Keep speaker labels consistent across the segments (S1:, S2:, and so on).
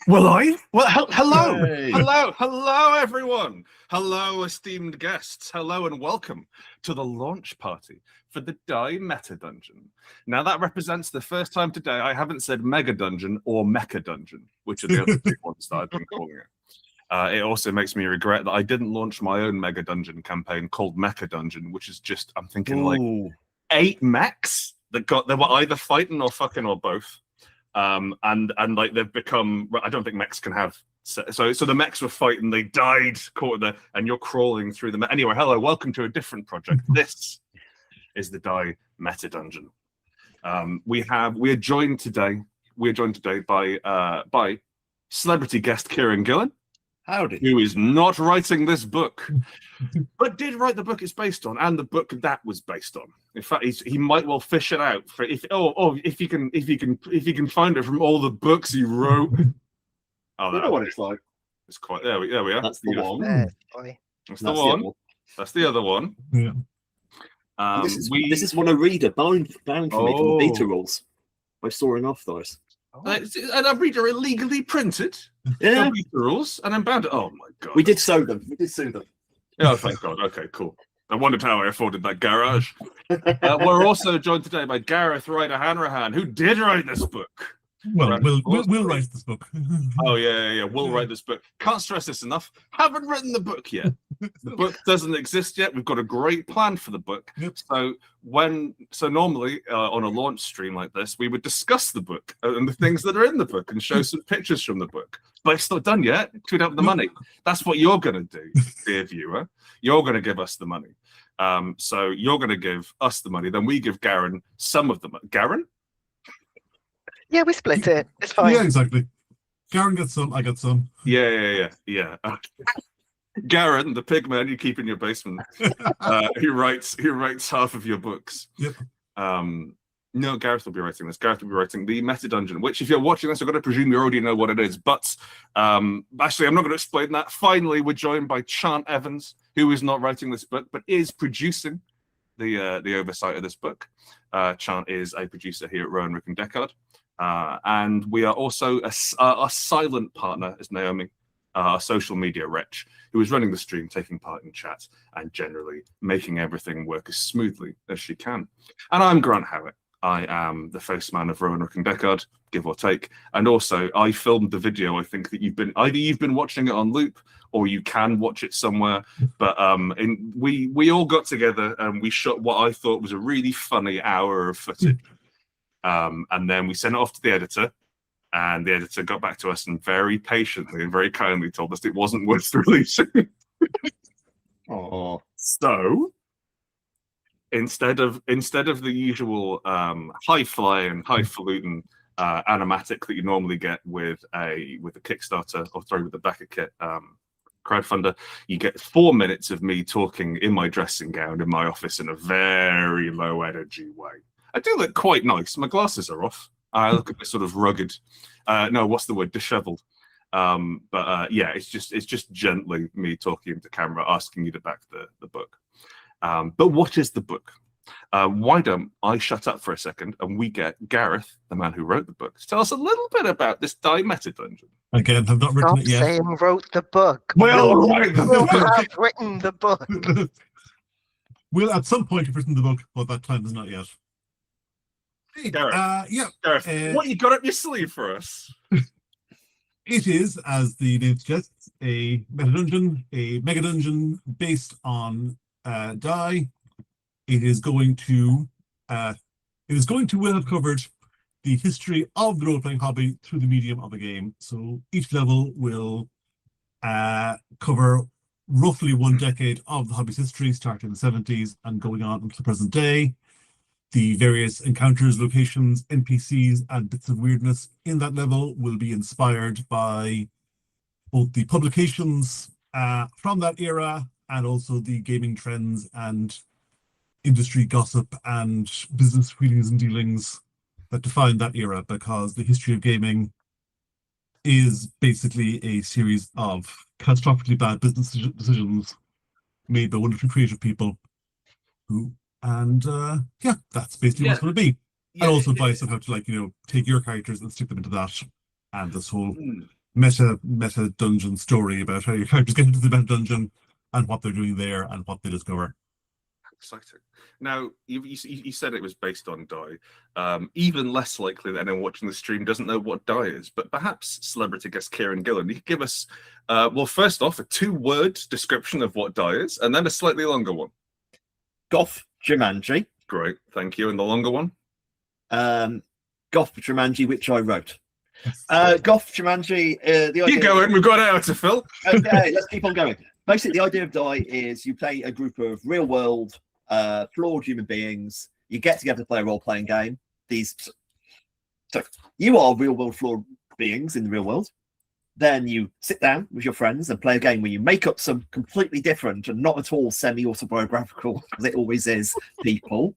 S1: Well, hello,
S2: Yay.
S1: hello, everyone. Hello, esteemed guests. Hello and welcome to the launch party for the Die Meta Dungeon. Now, that represents the first time today I haven't said Mega Dungeon or Mecha Dungeon, which are the other two ones that I've been calling it. It also makes me regret that I didn't launch my own Mega Dungeon campaign called Mecha Dungeon, which is just, I'm thinking, like 8 mechs that they were either fighting or fucking or both. And like they've become, I don't think mechs can have, so the mechs were fighting, they died, caught there, and you're crawling through them. Anyway, hello, welcome to a different project. This is the Die Meta Dungeon. We are joined today by celebrity guest Kieran Gillen.
S2: Howdy.
S1: Who is not writing this book, but did write the book it's based on, and the book that was based on. In fact, he might well fish it out for if he can find it from all the books he wrote. Oh,
S2: you know what it's like.
S1: It's quite there. We are.
S2: That's the one.
S1: That's the one. That's the other one.
S2: Yeah. This is what a reader bound for me from the beta rules by sawing off those.
S1: And a reader illegally printed.
S2: Yeah.
S1: Beta rules, and I'm bound to. Oh my god.
S2: We did sew them.
S1: Oh, thank God. Okay, cool. I wondered how I afforded that garage. We're also joined today by Gareth Ryder Hanrahan, who did write this book.
S3: Well, we'll write this book.
S1: Oh, yeah. We'll write this book. Can't stress this enough. Haven't written the book yet. The book doesn't exist yet. We've got a great plan for the book.
S3: Yep.
S1: So normally on a launch stream like this, we would discuss the book and the things that are in the book and show some pictures from the book. But it's not done yet. We don't have the money. That's what you're going to do, dear viewer. You're going to give us the money. So you're going to give us the money. Then we give Garen some of the money. Garen?
S4: Yeah, we split it. It's fine.
S3: Yeah, exactly. Garen gets some, I get some.
S1: Yeah. Garen, the pigman you keep in your basement, who writes half of your books.
S3: Yep.
S1: No, Gareth will be writing this. Gareth will be writing the Meta Dungeon, which, if you're watching this, I've got to presume you already know what it is. But actually, I'm not going to explain that. Finally, we're joined by Chant Evans, who is not writing this book, but is producing the oversight of this book. Chant is a producer here at Rowan, Rick and Deckard. And we are also a silent partner, as Naomi, our social media wretch, who is running the stream, taking part in chat, and generally making everything work as smoothly as she can. And I'm Grant Howitt. I am the face man of Rowan, Rick and Deckard, give or take. And also, I filmed the video. I think that you've been watching it on loop, or you can watch it somewhere. But we all got together and we shot what I thought was a really funny hour of footage. And then we sent it off to the editor, and the editor got back to us and very patiently and very kindly told us it wasn't worth releasing. So instead of the usual high-flying, highfalutin animatic that you normally get with a Kickstarter or with the backer kit crowdfunder, you get 4 minutes of me talking in my dressing gown in my office in a very low energy way. I do look quite nice. My glasses are off. I look a bit sort of rugged. No, what's the word? Disheveled. Yeah, it's just gently me talking into camera, asking you to back the book. But what is the book? Why don't I shut up for a second and we get Gareth, the man who wrote the book, to tell us a little bit about this Die Meta Dungeon.
S3: Again, I've not written it yet.
S4: Stop saying wrote the book.
S1: We'll
S4: have written the book.
S3: We'll at some point have written the book, but that time is not yet.
S1: Hey, Gareth.
S3: Gareth,
S1: what you got up your sleeve for us?
S3: It is, as the name suggests, a meta dungeon based on Die. It is going to will have covered the history of the role-playing hobby through the medium of a game. So each level will cover roughly 1 decade of the hobby's history, starting in the 70s and going on until the present day. The various encounters, locations, NPCs, and bits of weirdness in that level will be inspired by both the publications from that era and also the gaming trends and industry gossip and business wheelings and dealings that define that era, because the history of gaming is basically a series of catastrophically bad business decisions made by wonderfully creative people who, and yeah, that's basically what it's going to be. And also advice on how to, like, you know, take your characters and stick them into that, and this whole meta dungeon story about how your characters get into the meta dungeon and what they're doing there and what they discover.
S1: Exciting. Now, you said it was based on Die. Even less likely that anyone watching the stream doesn't know what Die is, but perhaps celebrity guest Kieran Gillen, you could give us, well, first off, a 2-word description of what Die is, and then a slightly longer one.
S2: Goth Jumanji.
S1: Great, thank you. And the longer one?
S2: Goth Jumanji, which I wrote. Goth Jumanji. The idea
S1: keep going. We've got out to Phil.
S2: Okay, let's keep on going. Basically, the idea of Die is you play a group of real-world, flawed human beings. You get together to play a role-playing game. So you are real-world flawed beings in the real world. Then you sit down with your friends and play a game where you make up some completely different and not at all semi-autobiographical, as it always is, people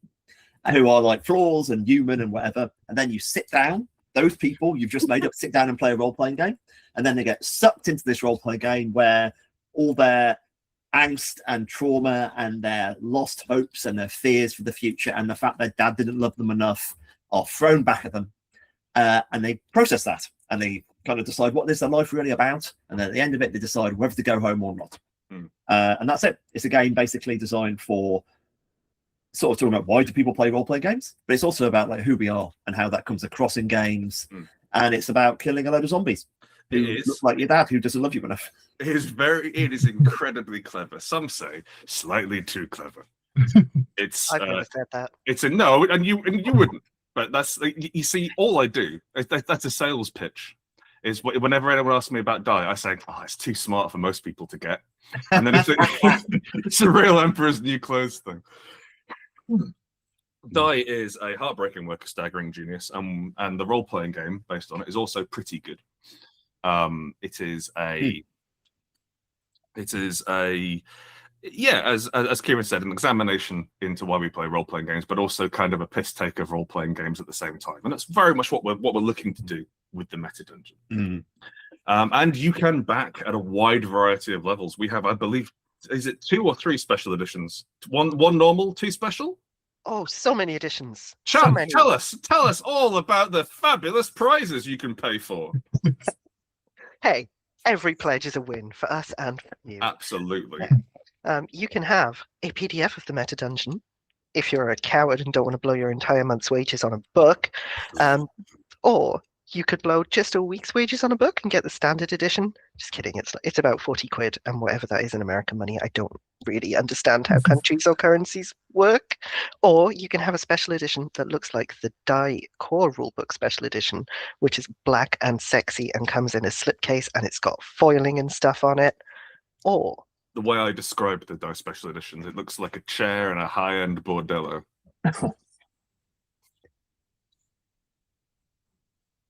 S2: who are like flaws and human and whatever. And then you sit down. Those people you've just made up sit down and play a role-playing game. And then they get sucked into this role-playing game where all their angst and trauma and their lost hopes and their fears for the future and the fact their dad didn't love them enough are thrown back at them. And they process that. And they kind of decide what is their life really about. And then at the end of it, they decide whether to go home or not. And that's it. It's a game basically designed for sort of talking about why do people play role-playing games, but it's also about like who we are and how that comes across in games. And it's about killing a load of zombies. It looks like your dad who doesn't love you enough.
S1: It is incredibly clever. Some say slightly too clever. It's
S4: I've never said that.
S1: It's a no, and you wouldn't. But that's, you see, all I do that's a sales pitch. Is whenever anyone asks me about Die, I say, "Oh, it's too smart for most people to get," and then it's a real Emperor's New Clothes thing. Die is a heartbreaking work of staggering genius, and the role-playing game based on it is also pretty good. It is a yeah, as Kieran said, an examination into why we play role-playing games, but also kind of a piss take of role-playing games at the same time, and that's very much what we're looking to do with the meta dungeon. And you can back at a wide variety of levels. We have, I believe, is it 2 or 3 special editions? One normal, 2 special?
S4: Oh, so many editions.
S1: Sean, tell us all about the fabulous prizes you can pay for.
S4: Hey, every pledge is a win for us and for you.
S1: Absolutely.
S4: You can have a PDF of the meta dungeon if you're a coward and don't want to blow your entire month's wages on a book, or you could blow just a week's wages on a book and get the standard edition. Just kidding. It's about 40 quid, and whatever that is in American money, I don't really understand how countries or currencies work. Or you can have a special edition that looks like the Die Core Rulebook Special Edition, which is black and sexy and comes in a slipcase and it's got foiling and stuff on it. Or
S1: the way I described the Die Special Editions, it looks like a chair in a high-end bordello.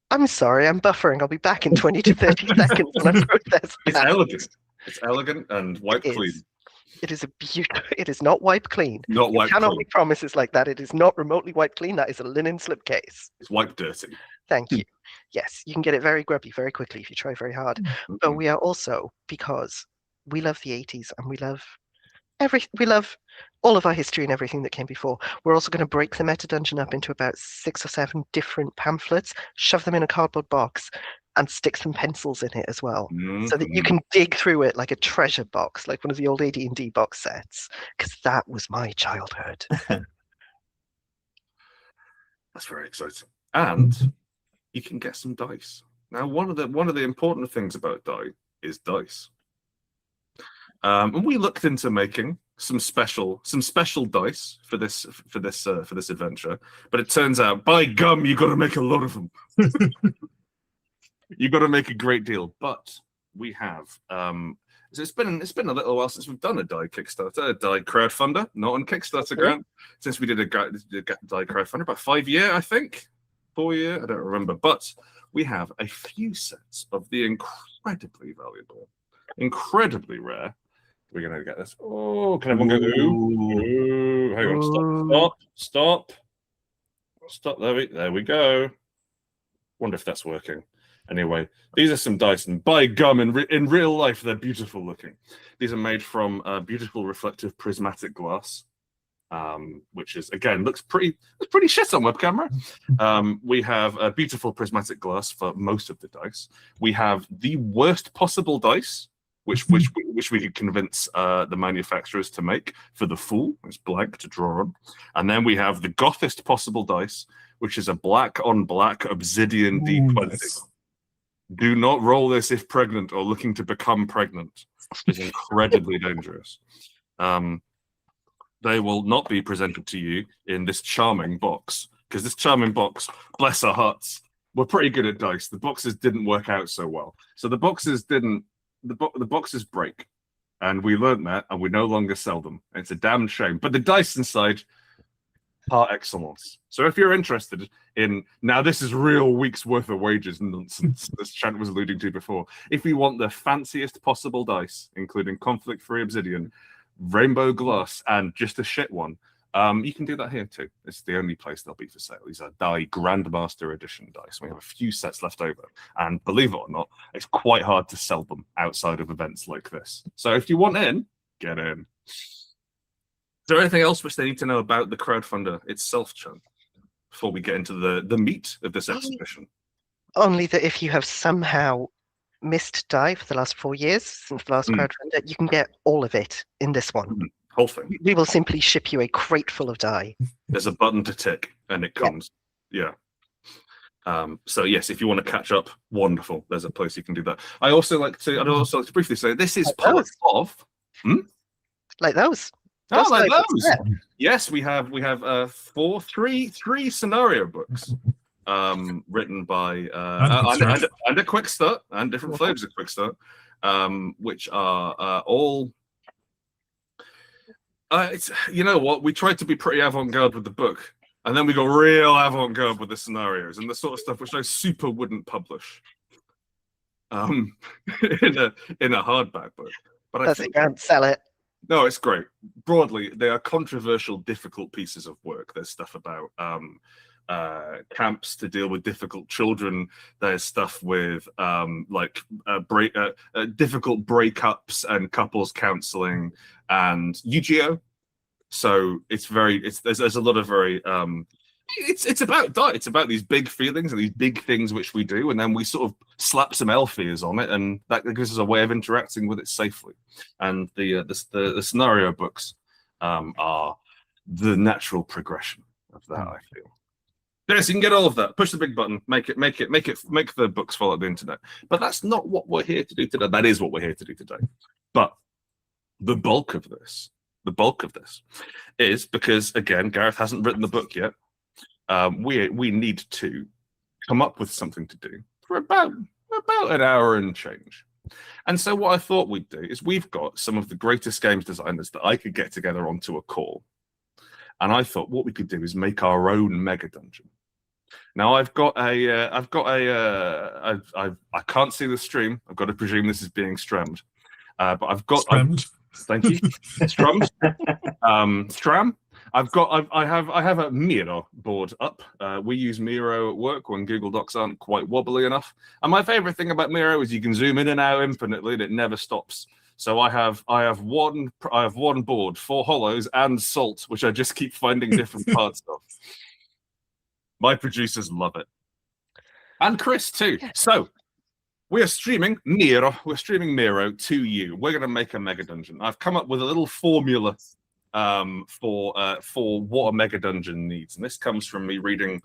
S4: I'm sorry, I'm buffering. I'll be back in 20 to 30 seconds when I process that.
S1: It's elegant. It's elegant and wiped clean.
S4: It is a beautiful. It is not wiped clean.
S1: Not wiped
S4: clean. You cannot
S1: clean.
S4: make promises like that. It is not remotely wiped clean. That is a linen slipcase.
S1: It's wiped dirty.
S4: Thank you. Yes, you can get it very grubby very quickly if you try very hard. But we are also, because we love the 80s and we love all of our history and everything that came before. We're also going to break the meta dungeon up into about 6 or 7 different pamphlets, shove them in a cardboard box, and stick some pencils in it as well, so that you can dig through it like a treasure box, like one of the old AD&D box sets, because that was my childhood.
S1: That's very exciting. And you can get some dice. Now, one of the important things about Die is dice. And we looked into making some special dice for this adventure, but it turns out, by gum, you got to make a lot of them. You got to make a great deal. But we have it's been a little while since we've done a Die Kickstarter, a Die crowdfunder, not on Kickstarter grant, since we did a Die crowdfunder about 5 years, I think, 4 years, I don't remember. But we have a few sets of the incredibly valuable, incredidly rare. We're going to get this. Oh, can everyone go, ooh, hang on, stop. There we go. Wonder if that's working. Anyway, these are some dice, and by gum, in real life, they're beautiful looking. These are made from beautiful reflective prismatic glass. which is again looks pretty shit on web camera. We have a beautiful prismatic glass for most of the dice. We have the worst possible dice, which we could convince the manufacturers to make for the Fool. It's blank to draw on, and then we have the gothest possible dice, which is a black on black obsidian D20.
S3: Yes.
S1: Do not roll this if pregnant or looking to become pregnant. It's incredibly dangerous. They will not be presented to you in this charming box, because this charming box, bless our hearts, we're pretty good at dice. The boxes didn't work out so well. So the boxes didn't, the boxes break. And we learned that, and we no longer sell them. It's a damn shame. But the dice inside, par excellence. So if you're interested in, now this is real week's worth of wages nonsense, as Chant was alluding to before. If you want the fanciest possible dice, including conflict-free obsidian, rainbow glass, and just a shit one, you can do that here too. It's the only place they'll be for sale. These are Die Grandmaster Edition dice. We have a few sets left over, and believe it or not, it's quite hard to sell them outside of events like this. So if you want in, get in. Is there anything else which they need to know about the crowdfunder itself, Chan, before we get into the meat of this exhibition?
S4: Only that if you have somehow missed Die for the last 4 years since the last crowdfunder, you can get all of it in this one.
S1: Whole thing.
S4: We will simply ship you a crate full of Die.
S1: There's a button to tick, and it comes. Yeah. So yes, if you want to catch up, wonderful. There's a place you can do that. I'd also like to briefly say this is
S4: Like
S1: part of.
S4: Like those.
S1: Oh, like
S4: like
S1: those. Yes, we have three scenario books written by and a quick start and different flavors of quick start, which are all. It's, you know what, we tried to be pretty avant-garde with the book, and then we got real avant-garde with the scenarios and the sort of stuff which I super wouldn't publish in a hardback book. But I think
S4: Can't sell it.
S1: no, it's great. Broadly, they are controversial, difficult pieces of work. There's stuff about camps to deal with difficult children. There's stuff with difficult breakups and couples counseling and Yu-Gi-Oh. So there's a lot of very it's about these big feelings and these big things which we do, and then we sort of slap some elf ears on it, and that gives us a way of interacting with it safely. And the scenario books are the natural progression of that, I feel. Yes, you can get all of that. Push the big button, make the books follow the internet. But that's not what we're here to do today. That is what we're here to do today. But the bulk of this is because, again, Gareth hasn't written the book yet. We need to come up with something to do for about an hour and change. And so what I thought we'd do is, we've got some of the greatest games designers that I could get together onto a call. And I thought what we could do is make our own mega dungeon. Now I can't see the stream. I've got to presume this is being streamed. But I've got thank you. Strummed. Stram. I have a Miro board up. We use Miro at work when Google Docs aren't quite wobbly enough. And my favorite thing about Miro is you can zoom in and out infinitely and it never stops. So I have one board, 4 hollows and salt, which I just keep finding different parts of. My producers love it. And Chris too. So we are streaming Miro. We're streaming Miro to you. We're going to make a mega dungeon. I've come up with a little formula for what a mega dungeon needs, and this comes from me reading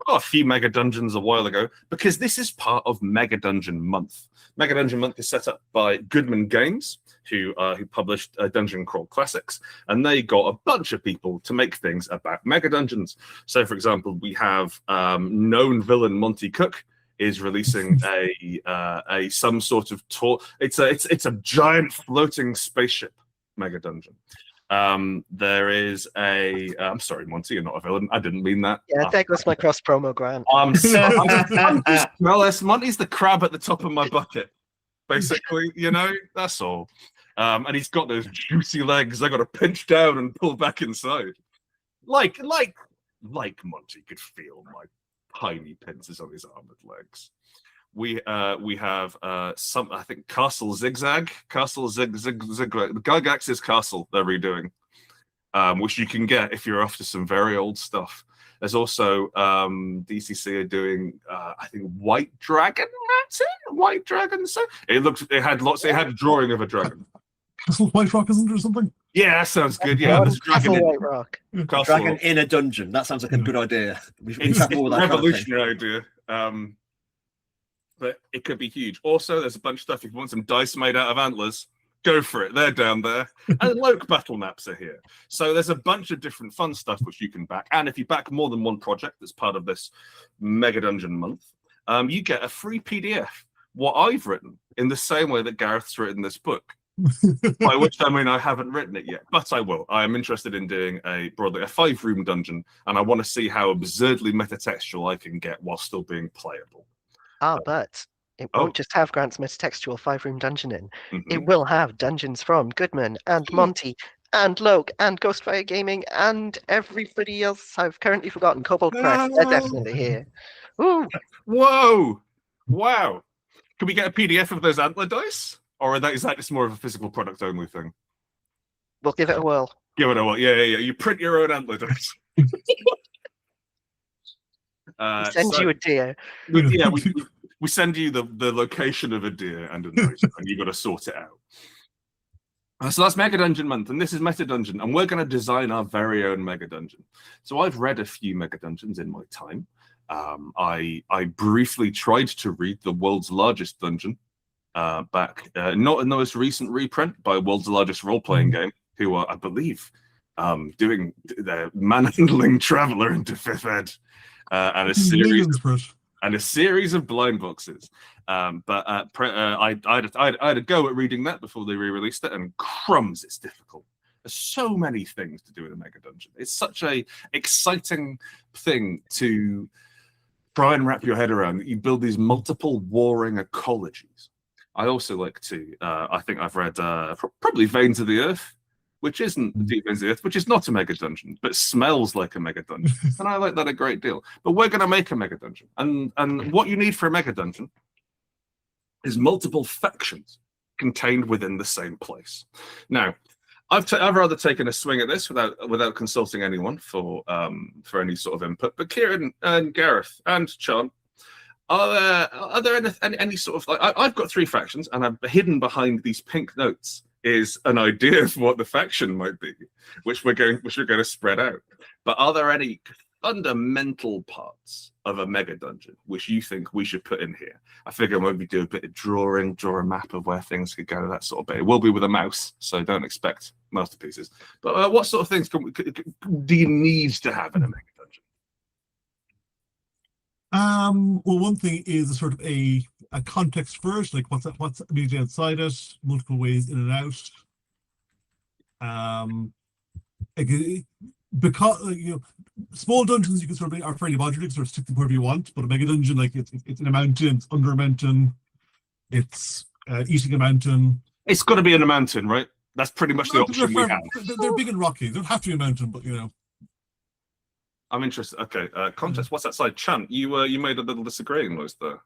S1: a few mega dungeons a while ago, because this is part of Mega Dungeon Month. Mega Dungeon Month is set up by Goodman Games, who published Dungeon Crawl Classics, and they got a bunch of people to make things about mega dungeons. So, for example, we have known villain Monty Cook is releasing a some sort of tour. It's a giant floating spaceship mega dungeon. There is I'm sorry, Monty, you're not a villain. I didn't mean that.
S4: Yeah, there goes my cross promo grant.
S1: Well, Monty's the crab at the top of my bucket, basically. You know, that's all. And he's got those juicy legs. I got to pinch down and pull back inside, like Monty could feel my tiny pincers on his armored legs. We have some, I think, Castle Zigzag, the Gygax's Castle they're redoing. which you can get if you're after some very old stuff. There's also DCC are doing, I think, White Dragon. That's it, White Dragon. So it had a drawing of a dragon.
S3: Castle White Rock, isn't there, or something?
S1: Yeah, that sounds good. Yeah, there's a dragon
S4: Castle
S1: in,
S4: White Rock.
S1: Castle
S2: Dragon in a dungeon. That sounds like a good idea.
S1: It's a revolutionary idea. But it could be huge. Also, there's a bunch of stuff. If you want some dice made out of antlers, go for it. They're down there. And Loke battle maps are here. So there's a bunch of different fun stuff which you can back. And if you back more than one project that's part of this Mega Dungeon month, you get a free PDF, what I've written, in the same way that Gareth's written this book. By which I mean I haven't written it yet, but I will. I am interested in doing broadly a 5-room dungeon, and I want to see how absurdly metatextual I can get while still being playable.
S4: But it won't just have Grant's metatextual 5-room dungeon in.
S1: Mm-hmm.
S4: It will have dungeons from Goodman and Monty and Loke and Ghostfire Gaming and everybody else I've currently forgotten. Kobold Press, they're definitely here. Ooh.
S1: Whoa! Wow! Can we get a PDF of those antler dice? Or is that just more of a physical product only thing?
S4: We'll give it a whirl.
S1: Give it a whirl. Yeah. You print your own antler dice.
S4: Send you a deer.
S1: We send you the location of a deer and a note, and you've got to sort it out. So that's Mega Dungeon month, and this is Meta Dungeon, and we're going to design our very own Mega Dungeon. So I've read a few Mega Dungeons in my time. I briefly tried to read the world's largest dungeon back, not in the most recent reprint by World's Largest Role-Playing Game, who are, I believe, doing their Manhandling Traveller into 5th Ed, and a series of blind boxes. But I had a go at reading that before they re-released it, and crumbs, it's difficult. There's so many things to do in a Mega Dungeon. It's such a exciting thing to try and wrap your head around. You build these multiple warring ecologies. I also like to, I think I've read probably Veins of the Earth, which isn't Deep Veins of the Earth, which is not a Mega Dungeon, but smells like a Mega Dungeon. And I like that a great deal. But we're going to make a Mega Dungeon. And what you need for a Mega Dungeon is multiple factions contained within the same place. Now, I've rather taken a swing at this without consulting anyone for any sort of input. But Kieran and Gareth and Chan, are there any sort of, like, I've got 3 factions, and I'm hidden behind these pink notes is an idea of what the faction might be, which we're going to spread out. But are there any fundamental parts of a Mega Dungeon which you think we should put in here? I figure maybe do a bit of draw a map of where things could go, that sort of bit. It will be with a mouse, so don't expect masterpieces. But what sort of things do you need to have in a Mega Dungeon?
S3: Well, one thing is a sort of a context first, like what's immediately outside it, multiple ways in and out. Because small dungeons you can sort of are fairly modular, sort of stick them wherever you want. But a Mega Dungeon, like it's in a mountain, it's under a mountain, it's eating a mountain.
S1: It's got to be in a mountain, right? That's pretty much the option we have.
S3: They're big and rocky. They don't have to be a mountain, but
S1: I'm interested. Okay, context. What's outside? Chant, you made a little disagreeing noise there.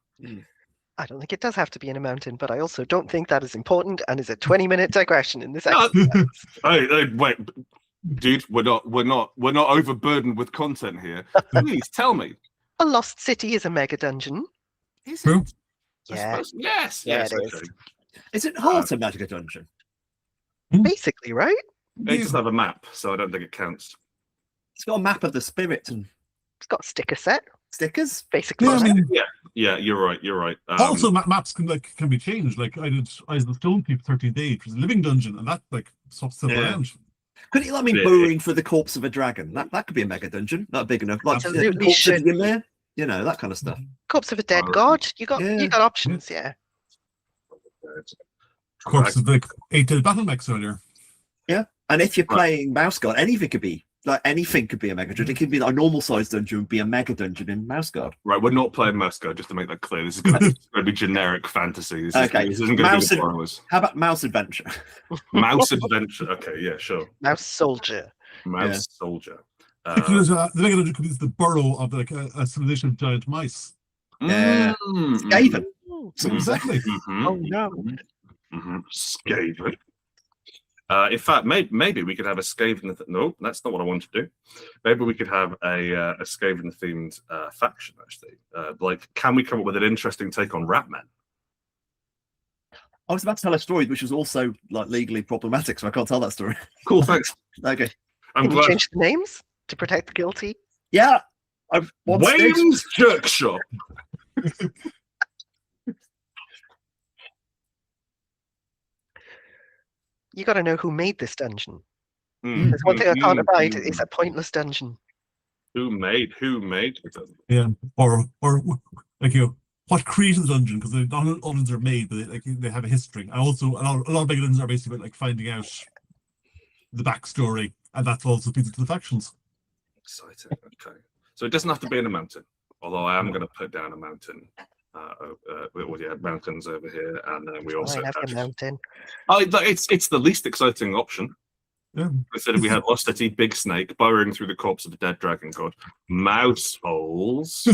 S4: I don't think it does have to be in a mountain, but I also don't think that is important and is a 20-minute digression in this
S1: No.
S4: episode.
S1: Hey, wait, dude, we're not overburdened with content here. Please tell me.
S4: A Lost City is a Mega Dungeon.
S1: Is
S3: True.
S1: it?
S4: Yeah.
S1: Yes.
S4: Yeah,
S1: Yes.
S4: it is.
S1: Okay.
S2: Is it hard a Mega Dungeon?
S4: Basically, right?
S1: It does have a map, so I don't think it counts.
S2: It's got a map of the spirits and
S4: It's got a sticker set,
S2: stickers.
S4: basically.
S3: Yeah, I mean,
S1: Yeah, you're right.
S3: also maps can be changed. Like I did Eyes of the Stone Keep 13 Days, which was a living dungeon, and that swaps stuff around.
S2: Couldn't you let me burrowing for the corpse of a dragon? That could be a Mega Dungeon. Not big enough. Like
S4: Absolutely
S2: corpse
S4: should.
S2: of in there. That kind of stuff.
S4: Corpse of a Dead God. You got options, yeah.
S3: Of course, like 8 battle mechs earlier.
S2: Yeah, and if you're playing Mouse Guard, anything could be a Mega Dungeon. It could be like a normal sized dungeon would be a Mega Dungeon in Mouse Guard.
S1: Right, we're not playing Mouse Guard, just to make that clear. This is going to be generic fantasy. This isn't going to be the Borrowers.
S2: How about Mouse Adventure?
S1: Mouse Adventure. Okay, yeah, sure.
S4: Mouse Soldier.
S1: Mouse Soldier.
S3: The Mega Dungeon could be the burrow of like a civilization of giant mice.
S2: Yeah. Skaven.
S3: Exactly.
S4: Oh no.
S1: Skaven. In fact, maybe we could have a Skaven. No, that's not what I want to do. Maybe we could have a Skaven themed faction. Actually, like, can we come up with an interesting take on Rat Men?
S2: I was about to tell a story which was also like legally problematic, so I can't tell that story.
S1: Cool, thanks.
S2: Okay.
S1: I'm
S4: Can you
S1: glad.
S4: change the names to protect the guilty?
S2: Yeah. I've once did.
S1: Wayne's Jerk Shop.
S4: You got to know who made this dungeon.
S1: Mm,
S4: There's one thing I can't
S1: mm,
S4: abide.
S1: mm.
S4: It's a pointless dungeon.
S1: Who made it?
S3: Yeah, or like, you know, what created the dungeon, because not all dungeons are made, but they have a history. And also a lot of big dungeons are basically about like finding out the backstory, and that's also feeds into the factions.
S1: Exciting. Okay, so it doesn't have to be in a mountain. Although I am going to put down a mountain. We had mountains over here, and then we also
S4: Fine, have your mountain.
S1: it's the least exciting option.
S3: Yeah.
S1: Instead we had Lost City, Big Snake burrowing through the corpse of a dead dragon god, mouse holes,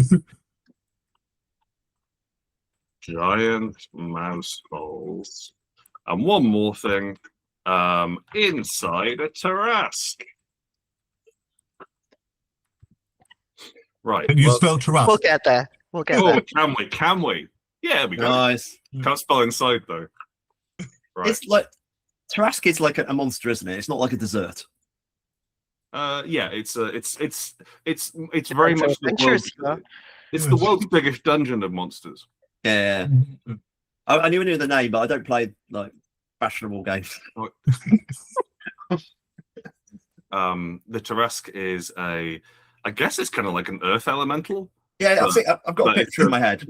S1: giant mouse holes, and one more thing, inside a Tarask. Right.
S3: And you
S1: well,
S3: spell Taras.
S4: We'll get there. We'll get
S1: oh,
S4: there.
S1: can we? Yeah, we go.
S2: Nice.
S1: Can't spell inside though. Right.
S2: It's like Tarask is like a monster, isn't it? It's not like a dessert.
S1: Yeah, it's very much the
S4: adventurous,
S1: world's, it's the world's biggest dungeon of monsters.
S2: Yeah. I knew the name, but I don't play like fashionable games.
S1: The Tarask is I guess it's kind of like an earth elemental.
S2: Yeah, I've got a picture in my head.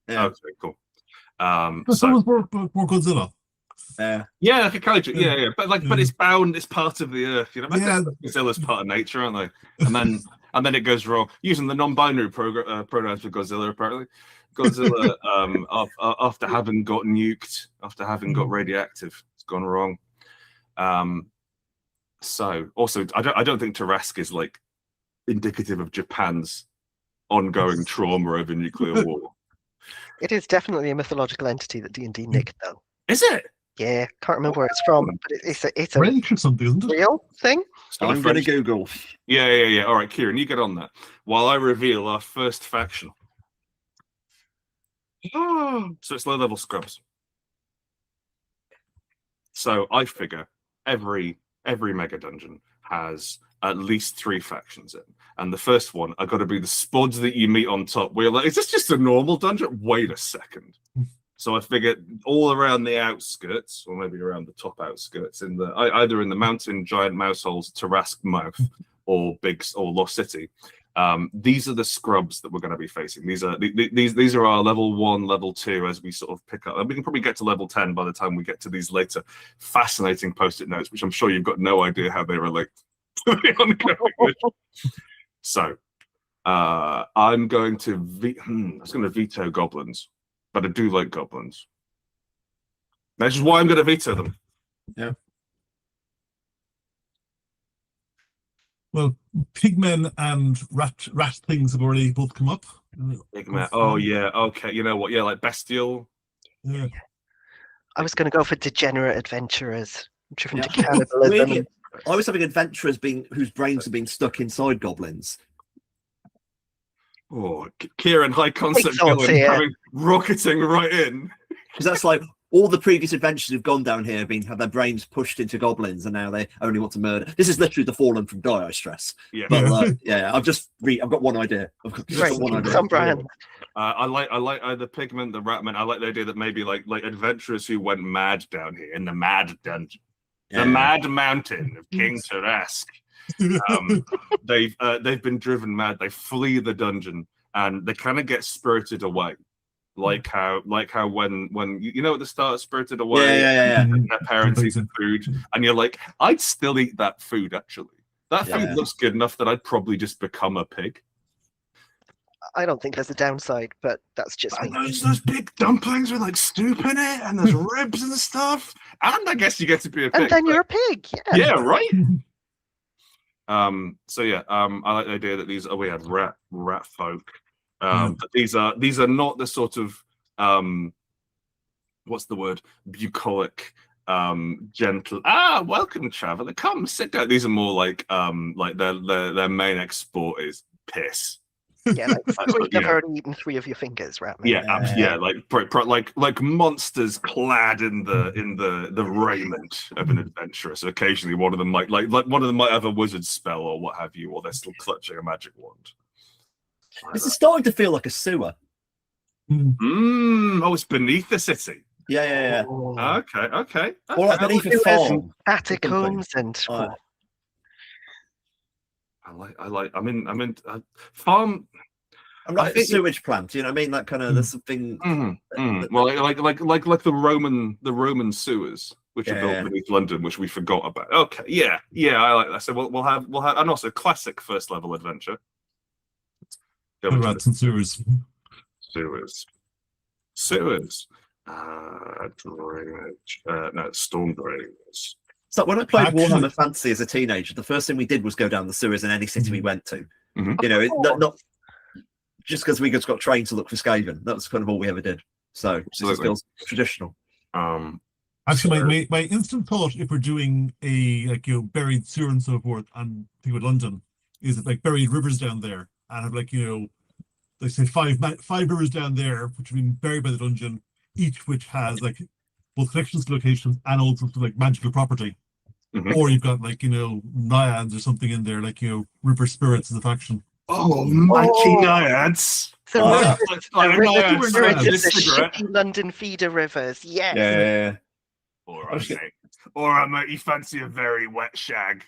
S2: Yeah.
S1: Okay, cool.
S3: So more Godzilla.
S1: Yeah, like a kaiju. Yeah. But it's bound. It's part of the earth. You know,
S3: Yeah.
S1: Godzilla's part of nature, aren't they? And then it goes wrong using the non-binary pronouns for Godzilla. Apparently, Godzilla, after having got nuked, after having got radioactive, it's gone wrong. So also, I don't think Tarask is like indicative of Japan's ongoing trauma over nuclear war.
S4: It is definitely a mythological entity that D&D nicked, though.
S1: Is it?
S4: Yeah, can't remember where it's from, but it's a
S3: French or something, isn't it?
S4: real thing.
S2: I'm going to Google.
S1: Yeah. All right, Kieran, you get on that while I reveal our first faction. So it's low-level scrubs. So I figure every mega dungeon has at least 3 factions in, and the first one are got to be the spuds that you meet on top. Where you're like, is this just a normal dungeon? Wait a second. So I figured all around the outskirts, or maybe around the top outskirts, in the either in the mountain, giant mouse holes, Tarask mouth, or Lost City. These are the scrubs that we're going to be facing. These are our level 1, level 2 as we sort of pick up. And we can probably get to level 10 by the time we get to these later fascinating post-it notes, which I'm sure you've got no idea how they relate to the ongoing mission. So I'm going to veto goblins, but I do like goblins. That's just why I'm going to veto them.
S2: Yeah.
S3: Well, Pigmen and rat things have already both come up.
S1: Pigmen. Oh yeah. Okay. You know what? Yeah, like bestial.
S3: Yeah.
S4: I was going to go for degenerate adventurers driven to
S2: Yeah.
S4: cannibalism.
S2: Really? I was having adventurers whose brains have been stuck inside goblins.
S1: Oh, Kieran, high concept
S4: thoughts
S1: villain
S4: here.
S1: rocketing right in.
S2: Because that's like all the previous adventures who've gone down here have had their brains pushed into goblins, and now they only want to murder. This is literally the Fallen from Die, I stress.
S1: Yeah.
S2: But I've got one idea. I've got just
S4: Right,
S2: one idea.
S4: some brand.
S1: I like the Pigmen, the Ratmen. I like the idea that maybe like adventurers who went mad down here in the Mad Dungeon, the Mad Mountain of King Tarask. They've been driven mad. They flee the dungeon and they kind of get spirited away, like how when you know at the start, spirited away.
S2: Yeah.
S1: And their parents eat food, and you're like, I'd still eat that food. Actually, that food looks good enough that I'd probably just become a pig.
S4: I don't think there's a downside, but that's just me.
S1: And those big dumplings with like soup in it, and there's ribs and stuff, and I guess you get to be a pig.
S4: And then you're a pig.
S1: Yeah, right. I like the idea that we have rat folk. But these are not the sort of what's the word, bucolic, gentle. Welcome, traveler. Come sit down. These are more like their main export is piss.
S4: Yeah, like I've
S1: Yeah.
S4: already eaten 3 of your fingers, right?
S1: Yeah, like monsters clad in the raiment of an adventurer. So occasionally one of them might have a wizard spell or what have you, or they're still clutching a magic wand.
S2: This is starting to feel like a sewer.
S1: Oh, it's beneath the city.
S2: Yeah.
S1: Okay.
S2: Or like beneath a farm.
S4: Catacombs and
S1: I'm in farm.
S2: I'm like a sewage plant. You know what I mean? Like kind of there's something.
S1: Well, like the Roman sewers, which are built beneath London, which we forgot about. Okay, yeah, I like that. So we'll have, and also classic first level adventure.
S3: Rats and sewers.
S1: Sewers. Drainage. No, storm drains.
S2: So when I played Warhammer Fantasy as a teenager, the first thing we did was go down the sewers in any city we went to. You know, not just because we just got trained to look for Skaven. That was kind of all we ever did. So it just feels traditional.
S3: Actually, my instant thought, if we're doing a buried sewer and so forth, and think about London, is it like buried rivers down there, and have like say five rivers down there which have been buried by the dungeon, each which has like both connections to locations and also to like magical property. Or you've got naiads or something in there, like river spirits as a faction.
S1: Oh, mighty naiads!
S4: So shitty London feeder rivers, yes.
S2: Yeah.
S1: Or I might you fancy a very wet shag.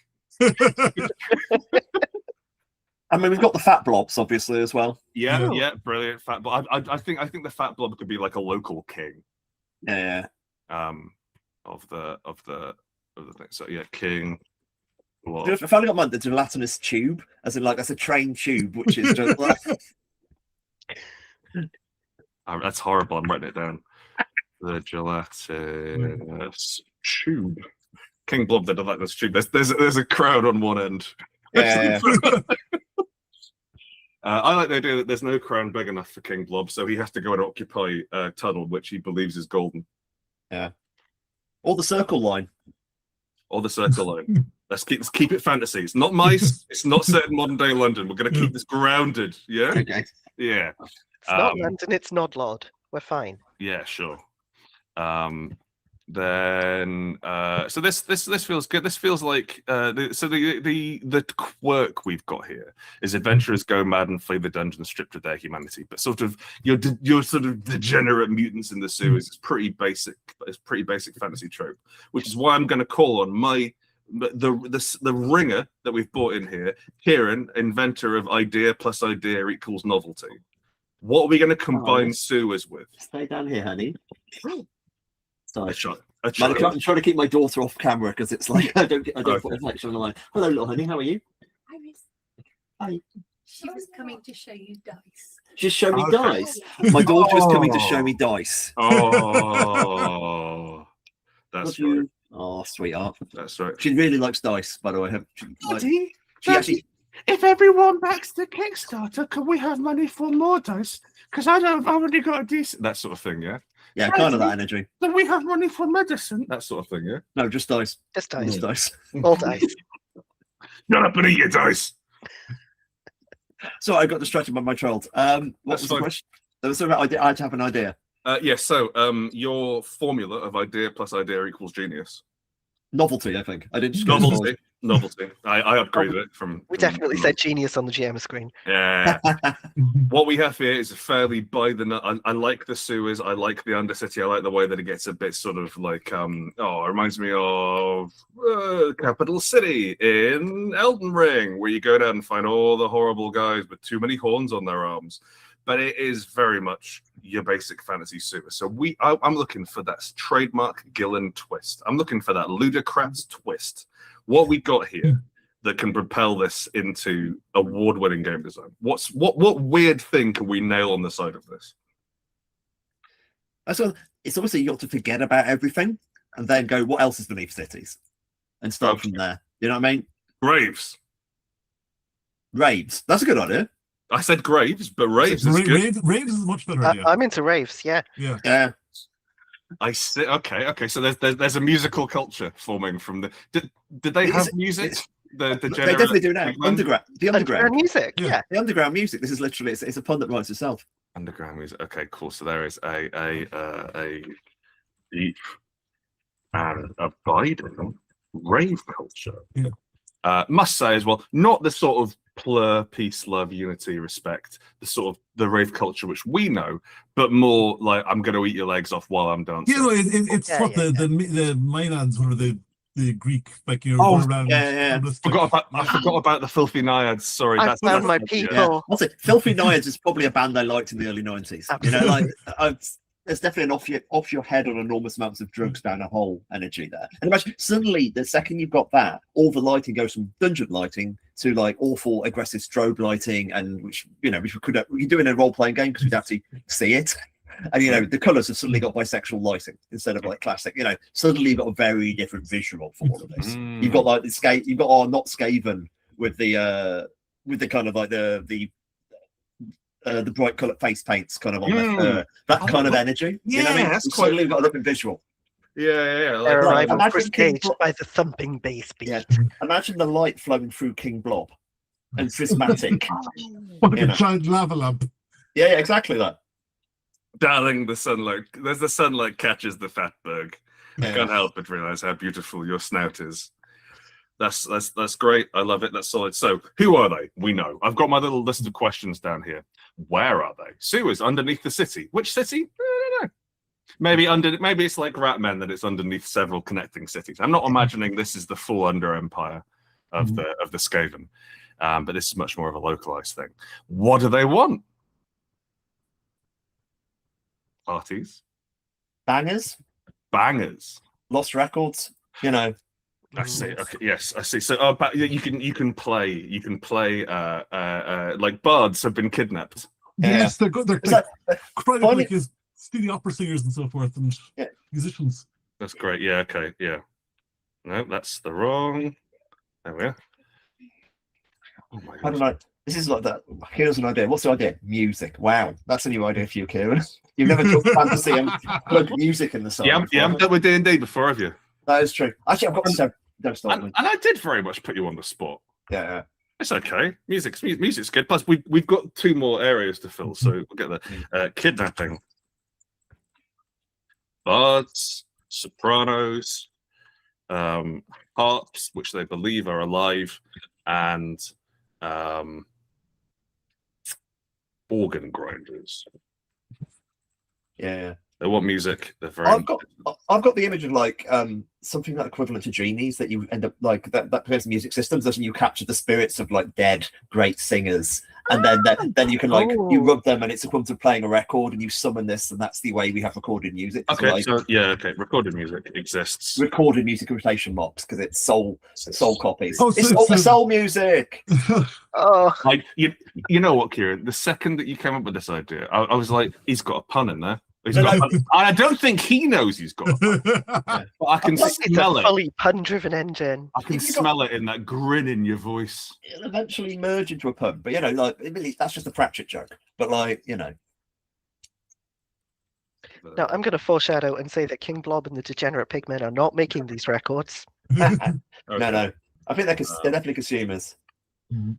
S2: I mean, we've got the fat blobs, obviously, as well.
S1: Yeah, brilliant fat blob. I think the fat blob could be like a local king.
S2: Yeah.
S1: Of the thing. So yeah, king.
S2: I finally got the gelatinous tube, as in like that's a train tube, which is just like...
S1: That's horrible. I'm writing it down. The gelatinous tube. King Blob the gelatinous tube. There's a crowd on one end.
S2: Yeah.
S1: I like the idea that there's no crown big enough for King Blob, so he has to go and occupy a tunnel which he believes is golden.
S2: Yeah. Or the circle line. Let's keep it fantasy. It's not mice. It's not set in modern day London. We're going to keep this grounded. Yeah. Okay.
S1: Yeah.
S4: It's not London. It's Nodlod. We're fine.
S1: Yeah. Sure. Then so this feels good. This feels like the quirk we've got here is adventurers go mad and flee the dungeon stripped of their humanity, but sort of your sort of degenerate mutants in the sewers is pretty basic. It's pretty basic fantasy trope, which is why I'm going to call on the ringer that we've brought in here, Kieran, inventor of idea plus idea equals novelty. What are we going to combine sewers with?
S2: Stay down here, honey.
S1: I'm
S2: trying to keep my daughter off camera because it's like I don't put reflection on the line. Hello, little honey. How are you? Hi.
S5: She was coming to show you dice.
S2: Just show me dice. My daughter's coming to show me dice.
S1: Oh, that's right.
S2: Oh, sweetheart.
S1: That's right.
S2: She really likes dice, by the way.
S6: If everyone backs the Kickstarter, can we have money for more dice? Because I've already got a decent.
S1: That sort of thing, yeah.
S2: Yeah, kind of that energy.
S6: Then we have money for medicine.
S1: That sort of thing, yeah.
S2: No, just dice.
S4: Just dice.
S2: Just dice.
S4: All dice.
S1: Shut up and eat your dice.
S2: So I got distracted by my child. What was the question? There was something about idea. I had to have an idea.
S1: Yes. So, your formula of idea plus idea equals genius.
S2: Novelty, I think. I didn't just
S1: Novelty. I upgraded it from.
S4: We definitely said genius on the GM screen.
S1: Yeah. What we have here is a fairly by the nut. I like the sewers. I like the Undercity. I like the way that it gets a bit sort of like it reminds me of Capital City in Elden Ring, where you go down and find all the horrible guys with too many horns on their arms. But it is very much your basic fantasy sewer. So I'm looking for that trademark Gillen twist. I'm looking for that ludicrous twist. What we got here that can propel this into award-winning game design? What weird thing can we nail on the side of this?
S2: So it's obviously you got to forget about everything and then go, what else is beneath cities? And start from there. You know what I mean?
S1: Graves.
S2: Raves. That's a good idea.
S1: I said graves, but raves is good.
S3: Raves is a much better idea.
S4: I'm into raves, yeah.
S3: Yeah.
S2: Yeah.
S1: I see. Okay. So there's a musical culture forming from the. Did they have music? The
S2: They definitely do now.
S1: Pigmen?
S2: The underground
S4: music,
S3: Yeah.
S4: yeah.
S2: the underground music. This is literally it's a pun that writes itself.
S1: Underground music. Okay, cool. So there is a deep and abiding rave culture.
S3: Yeah.
S1: Must say as well, not the sort of plur, peace, love, unity, respect, the sort of the rave culture which we know, but more like I'm going to eat your legs off while I'm dancing.
S3: You know, it's
S4: Yeah,
S3: what
S4: yeah,
S3: the Maenads or the Greek, like, you know,
S1: Oh,
S3: going around.
S2: yeah.
S3: on this,
S1: I forgot about the filthy naiads. Sorry,
S4: I found my
S1: yeah.
S4: people.
S2: Yeah. I'll say Filthy Naiads is probably a band I liked in the early 90s. You know, like there's definitely an off your head on enormous amounts of drugs down a hole energy there. And imagine suddenly the second you've got that, all the lighting goes from dungeon lighting to like awful aggressive strobe lighting, and which we could do in a role playing game because we'd have to see it. And the colours have suddenly got bisexual lighting instead of like classic. Suddenly you've got a very different visual for all of this. You've got like you've got not Skaven with the kind of like the bright colour face paints kind of on that kind of energy.
S1: Yeah,
S2: you know what I mean?
S1: that's
S2: Suddenly we've got a different visual.
S1: Yeah.
S4: Their arrival
S2: imagine
S4: presaged
S2: King
S4: by the thumping bass beat.
S2: Yeah. Imagine the light flowing through King Blob and prismatic.
S3: Like a giant lava lamp.
S2: Yeah, exactly that.
S1: Darling, the sunlight catches the fat bug.
S2: Yeah.
S1: Can't help but realize how beautiful your snout is. That's great. I love it. That's solid. So, who are they? We know. I've got my little list of questions down here. Where are they? Sewers underneath the city. Which city? I don't know. Maybe it's like Ratmen, that it's underneath several connecting cities. I'm not imagining this is the full under empire of the Skaven, but this is much more of a localized thing. What do they want? Parties,
S2: Bangers, lost records. I
S1: see. Okay, yes, I see. So, but you can play. Like bards have been kidnapped.
S3: Yes, they're good. They're quite
S2: funny-
S3: like studio opera singers and so forth, and musicians.
S1: That's great. Yeah. Okay. Yeah. No, that's the wrong. There we are. Oh my
S2: I don't
S1: god.
S2: know. This is like that. Here's an idea. What's the idea? Music. Wow, that's a new idea for you, Kieran. You've never talked fantasy and plugged music in the song.
S1: You haven't dealt with D&D before, have you?
S2: That is true. Actually, I've got to say, don't start
S1: And
S2: with.
S1: I did very much put you on the spot.
S2: Yeah.
S1: It's okay. Music's good. Plus, we've got 2 more areas to fill, so we'll get the kidnapping, bards, sopranos, harps, which they believe are alive, and organ grinders.
S2: Yeah.
S1: They want music. They're very.
S2: I've got the image of like something like equivalent to genies that you end up like that plays music systems, doesn't you capture the spirits of like dead great singers, and then you can like you rub them and it's equivalent to playing a record, and you summon this, and that's the way we have recorded music.
S1: Okay,
S2: like,
S1: so recorded music exists.
S2: recorded music imitation mobs because it's soul copies.
S3: Oh,
S2: It's soul music.
S4: Oh,
S1: Like you know what, Kieran? The second that you came up with this idea, I was like, he's got a pun in there. I don't think he knows he's got a pun, but I can
S4: it's
S1: smell
S4: a
S1: it.
S4: fully pun-driven engine.
S1: I can smell it in that grin in your voice.
S2: It'll eventually merge into a pun, but like that's just a Pratchett joke. But like
S4: Now, I'm going to foreshadow and say that King Blob and the Degenerate Pigmen are not making these records.
S1: Okay.
S2: no. I think they're definitely consumers.
S3: Mhm.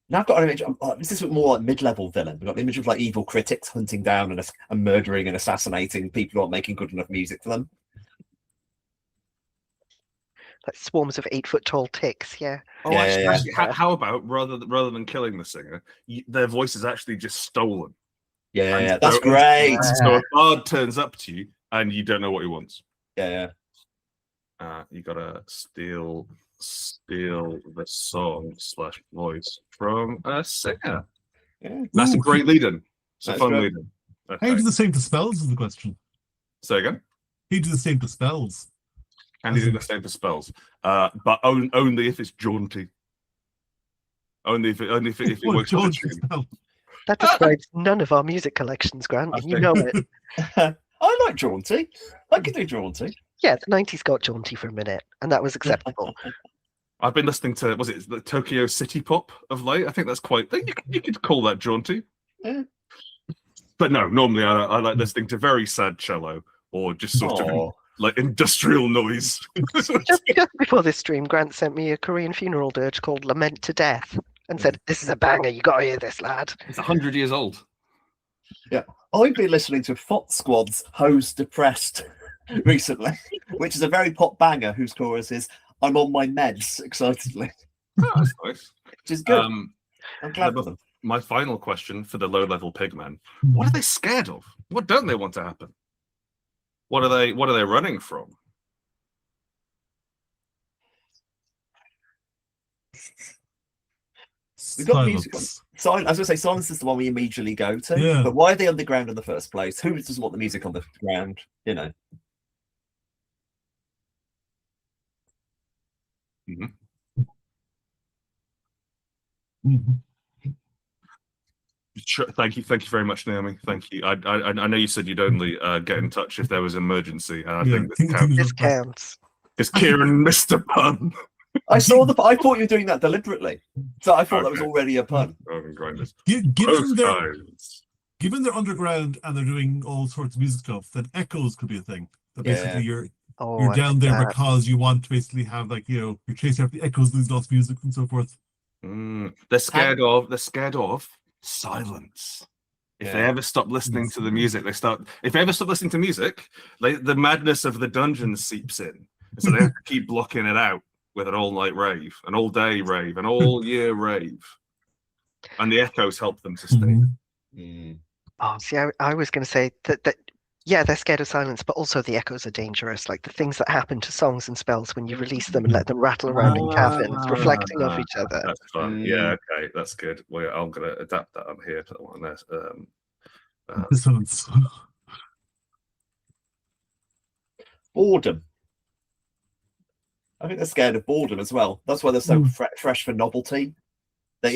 S2: Now I've got an image. This is more like mid-level villain. We've got the image of like evil critics hunting down and murdering and assassinating people who aren't making good enough music for them.
S4: Like swarms of 8-foot-tall ticks, yeah.
S1: Oh,
S2: Yeah,
S1: actually, how about rather than killing the singer, their voice is actually just stolen.
S2: Yeah, that's great.
S1: So a bard turns up to you and you don't know what he wants.
S2: Yeah.
S1: You gotta steal the song / voice from a singer.
S2: Yeah.
S1: That's a great lead-in. It's a
S2: That's
S1: fun
S2: great.
S1: lead-in.
S3: How
S1: Okay.
S3: do you do the same to spells is the question.
S1: Say again.
S3: How do you do the same to spells?
S1: Can you do the same for spells? But only if it's jaunty. Only if it
S3: What
S1: works. with the
S3: George
S1: tune.
S3: spell?
S4: That describes none of our music collections, Grant, and you know it.
S2: I like jaunty. I can do jaunty.
S4: Yeah, the 90s got jaunty for a minute, and that was acceptable.
S1: I've been listening to the Tokyo City Pop of late. I think that's quite. You could call that jaunty.
S2: Yeah.
S1: But no, normally I like listening to very sad cello or just sort of
S2: Aw.
S1: like industrial noise.
S4: Just before this stream, Grant sent me a Korean funeral dirge called Lament to Death and said, "This is a banger, you gotta hear this, lad."
S1: It's 100 years old.
S2: I've been listening to Fot Squad's Hose Depressed recently, which is a very pop banger whose chorus is "I'm on my meds" excitedly,
S1: Oh, that's nice.
S2: which is good.
S1: Um,
S2: I'm glad for them.
S1: my final question for the low-level pigmen: what are they scared of? What don't they want to happen? What are they running from?
S2: We've got music on.
S3: Silence.
S2: I was going to say silence is the one we immediately go to.
S3: Yeah.
S2: But why are they underground in the first place? Who doesn't want the music on the ground? You know.
S3: Mhm.
S1: Sure, thank you very much, Naomi. Thank you. I know you said you'd only get in touch if there was an emergency, and I
S3: Yeah,
S1: think this counts.
S4: This counts.
S1: Because Kieran missed a pun.
S2: I saw the. I thought you were doing that deliberately, so I thought that was
S1: Okay.
S2: already a pun.
S1: Oven grinders.
S3: Given
S1: Both
S3: their
S1: times.
S3: given they're underground and they're doing all sorts of music stuff, then echoes could be a thing. That
S2: Yeah.
S3: basically you're
S4: Oh,
S3: you're
S4: I
S3: down
S4: like
S3: there
S4: that.
S3: because you want to basically have like you're chasing after the echoes of these lost music and so forth.
S1: They're scared of silence. If they
S2: Yeah.
S1: ever stop listening to the music, if they ever stop listening to music, the madness of the dungeon seeps in. And so they have to keep blocking it out with an all-night rave, an all-day rave, an all-year rave. And the echoes help them to stay.
S3: Mhm.
S2: Mm.
S4: Oh, see, I was going to say that yeah, they're scared of silence, but also the echoes are dangerous. Like the things that happen to songs and spells when you release them and let them rattle around in caverns, reflecting off each other.
S1: That's fun.
S2: Mm.
S1: Yeah, okay, that's good. Well, I'm going to adapt that on here. Put that one there.
S3: Dissonance.
S2: Boredom. I think they're scared of boredom as well. That's why they're so fresh for novelty. They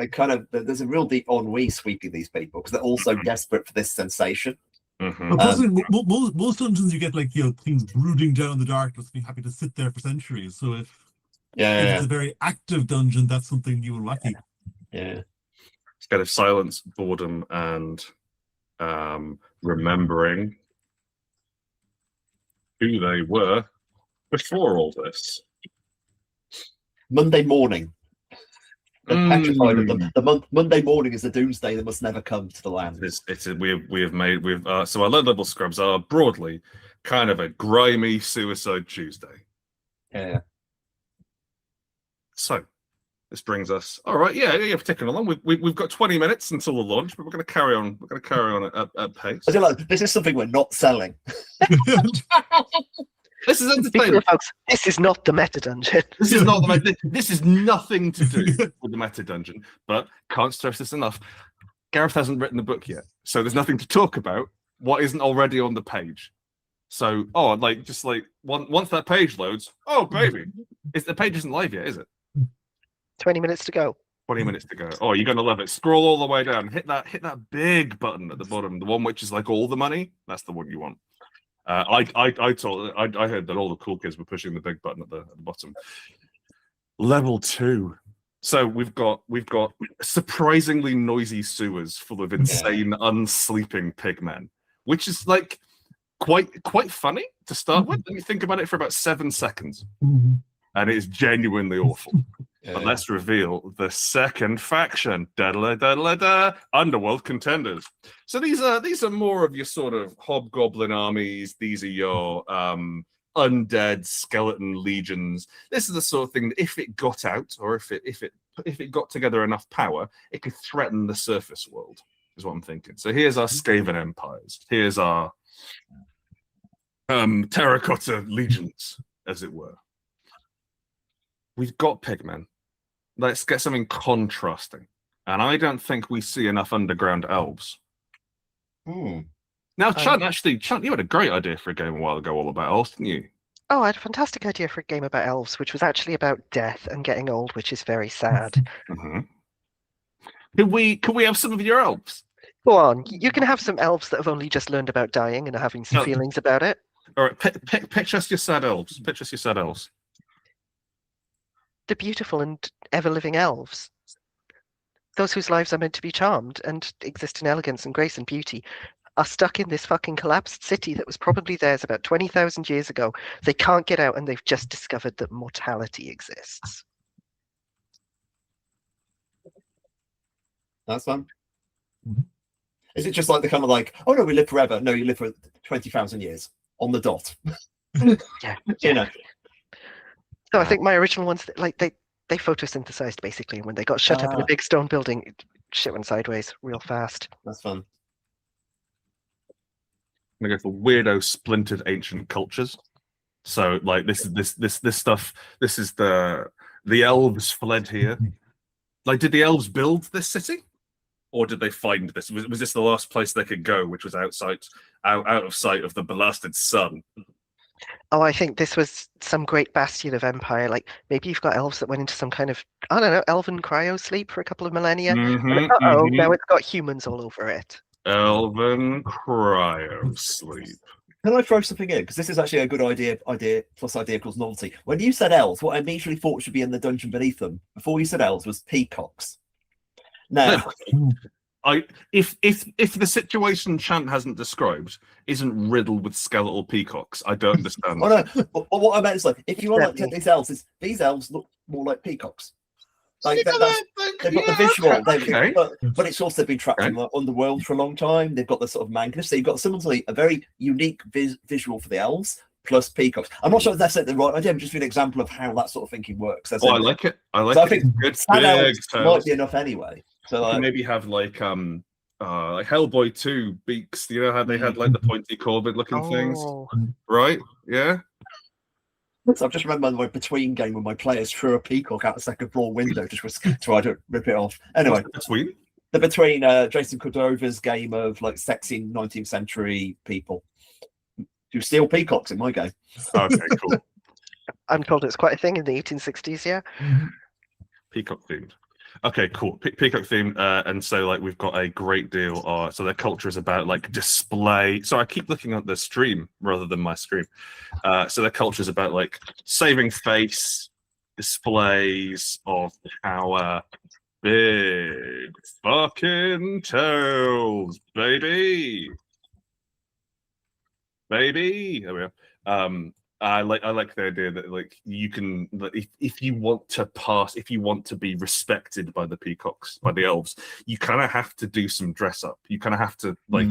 S2: kind of there's a real deep ennui sweeping these people because they're also desperate for this sensation.
S1: Mhm.
S3: But most dungeons you get like things brooding down in the darkness and be happy to sit there for centuries. So if it's a very active dungeon, that's something new and wacky.
S2: Yeah.
S1: Scared of silence, boredom, and remembering who they were before all this.
S2: Monday morning. They're petrified of them. Monday morning is the doomsday that must never come to the land.
S1: So our low level scrubs are broadly kind of a grimy Suicide Tuesday.
S2: Yeah.
S1: So this brings us. All right, yeah, we're ticking along. We've got 20 minutes until the launch, but we're going to carry on. We're going to carry on at pace.
S2: I feel like this is something we're not selling.
S1: This is
S4: Speaking
S1: entertainment.
S4: of folks, this is not the meta dungeon.
S1: This is not this is nothing to do with the meta dungeon, but can't stress this enough. Gareth hasn't written the book yet, so there's nothing to talk about what isn't already on the page. So, once that page loads, oh baby, the page isn't live yet, is it?
S4: 20 minutes to go.
S1: 20 minutes to go. Oh, you're gonna love it. Scroll all the way down. Hit that big button at the bottom, the one which is like all the money. That's the one you want. I heard that all the cool kids were pushing the big button at the bottom. Level 2. So we've got surprisingly noisy sewers full of insane, unsleeping pigmen, which is like quite funny to start with. Let me think about it for about 7 seconds, and it is genuinely awful. But let's reveal the second faction. Underworld contenders. So these are more of your sort of hobgoblin armies. These are your undead skeleton legions. This is the sort of thing that if it got out, or if it got together enough power, it could threaten the surface world, is what I'm thinking. So here's our Skaven empires. Here's our terracotta legions, as it were. We've got pigmen. Let's get something contrasting. And I don't think we see enough underground elves. Now, Chunt, you had a great idea for a game a while ago all about elves, didn't you?
S4: Oh, I had a fantastic idea for a game about elves, which was actually about death and getting old, which is very sad.
S1: Could we have some of your elves?
S4: Go on, you can have some elves that have only just learned about dying and are having some feelings about it.
S1: All right, picture us your sad elves. Picture us your sad elves.
S4: The beautiful and ever-living elves. those whose lives are meant to be charmed and exist in elegance and grace and beauty are stuck in this fucking collapsed city that was probably theirs about 20,000 years ago. They can't get out, and they've just discovered that mortality exists.
S2: That's fun.
S3: Mhm.
S2: Is it just like the kind of like, oh no, we live forever? No, you live for 20,000 years on the dot.
S4: Yeah.
S2: You know.
S4: So I think my original ones, like they photosynthesized basically, and when they got shut up in a
S2: Ah.
S4: big stone building, shit went sideways real fast.
S2: That's fun.
S1: I'm gonna go for weirdo splintered ancient cultures. So like this stuff. This is the elves fled here. Like, did the elves build this city, or did they find this? Was this the last place they could go, which was out of sight of the blasted sun?
S4: Oh, I think this was some great bastion of empire. Like maybe you've got elves that went into some kind of, I don't know, elven cryo sleep for a couple of millennia. Now it's got humans all over it.
S1: Elven cryo sleep.
S2: Can I throw something in? Because this is actually a good idea plus idea equals novelty. When you said elves, what I immediately thought should be in the dungeon beneath them, before you said elves, was peacocks. Now,
S1: If the situation Chant hasn't described isn't riddled with skeletal peacocks, I don't understand.
S2: oh no, but what I meant is like, if you want to take these elves look more like peacocks. Like they've got the visual,
S1: okay.
S2: but it's also been trapped in the underworld for a long time. They've got the sort of manglish. So you've got similarly a very unique visual for the elves plus peacocks. I'm not sure if that's the right idea. I'm just an example of how that sort of thinking works.
S1: I like it. I like
S2: so
S1: it.
S2: I think
S1: Good
S2: elves might be enough anyway. So like,
S1: maybe have like Hellboy 2 beaks. You know how they had like the pointy Corbett looking things, right? Yeah.
S2: So I've just remembered my between game when my players threw a peacock out the second floor window just to try to rip it off. Anyway,
S1: Between
S2: the between Jason Cordova's game of like sexy 19th century people who steal peacocks in my game.
S1: Okay, cool.
S4: I'm told it's quite a thing in the 1860s. Yeah.
S1: Peacock themed. Okay, cool. Peacock themed, and so like we've got a great deal. So their culture is about like display. So I keep looking at the stream rather than my screen. So their culture is about like saving face, displays of power, big fucking toes, baby. There we go. I like the idea that like you can, if you want to be respected by the peacocks, by the elves, you kind of have to do some dress up. You kind of have to like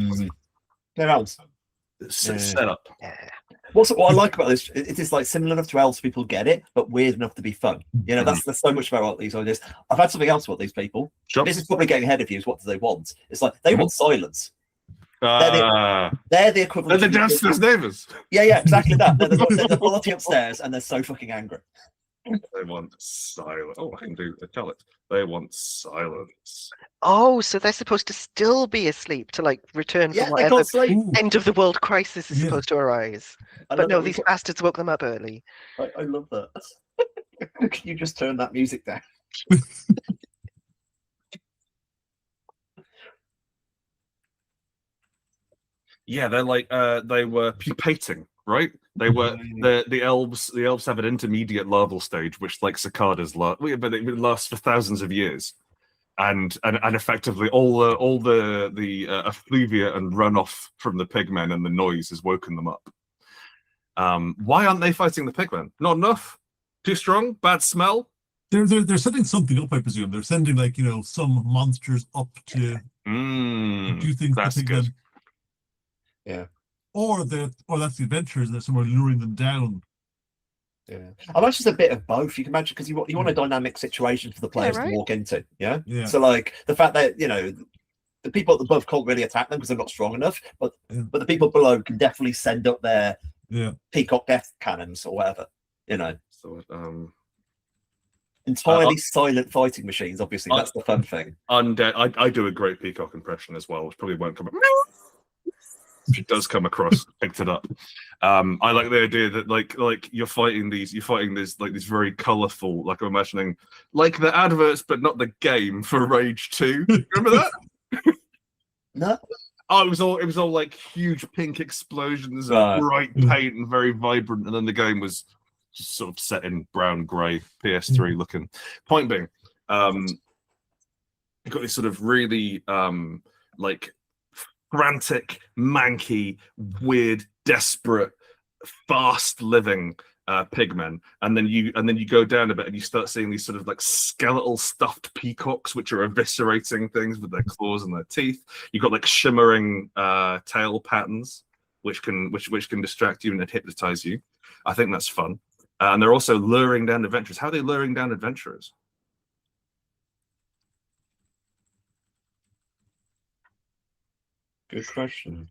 S2: They're elves.
S1: set up.
S4: Yeah.
S2: What I like about this, it is like similar enough to elves, people get it, but weird enough to be fun. You know, there's so much about these ideas. I've had something else about these people.
S1: Sure.
S2: This is probably getting ahead of you. Is what do they want? It's like they want silence.
S1: They're
S2: They're the equivalent.
S1: the downstairs neighbors.
S2: Yeah, exactly that. They're the party upstairs, and they're so fucking angry.
S1: They want silence. Oh, I can tell it. They want silence.
S4: Oh, so they're supposed to still be asleep to like return
S2: Yeah,
S4: from
S2: they
S4: whatever
S2: can't sleep.
S4: end of the world crisis is supposed to arise.
S2: I
S4: But
S2: love
S4: no,
S2: that
S4: these bastards woke them up early.
S2: I love that. Can you just turn that music down?
S1: Yeah, they're like they were pupating, right? They were the elves. The elves have an intermediate larval stage, which like cicadas last, but it lasts for thousands of years, and effectively all the effluvia and runoff from the pigmen and the noise has woken them up. Why aren't they fighting the pigmen? Not enough. Too strong. Bad smell.
S3: They're setting something up, I presume. They're sending like some monsters up to do things.
S1: That's good.
S2: Yeah.
S3: Or that's the adventurers, and there's someone luring them down.
S2: Yeah, I imagine it's a bit of both. You can imagine because you want a dynamic situation for the players to walk into. Yeah. So like the fact that the people above can't really attack them because they're not strong enough, but the people below can definitely send up their peacock death cannons or whatever.
S1: So
S2: entirely silent fighting machines. Obviously, that's the fun thing.
S1: Undead. I do a great peacock impression as well, which probably won't come. It does come across. Picked it up. I like the idea that like you're fighting these like these very colourful, like I'm imagining like the adverts but not the game for Rage 2. Remember that?
S2: No.
S1: Oh, it was all like huge pink explosions and bright paint and very vibrant, and then the game was just sort of set in brown grey PS3 looking. Point being, you've got these sort of really like frantic, manky, weird, desperate, fast-living pigmen, and then you go down a bit and you start seeing these sort of like skeletal stuffed peacocks which are eviscerating things with their claws and their teeth. You've got like shimmering tail patterns which can distract you and hypnotize you. I think that's fun. And they're also luring down adventurers. How are they luring down adventurers?
S2: Good question.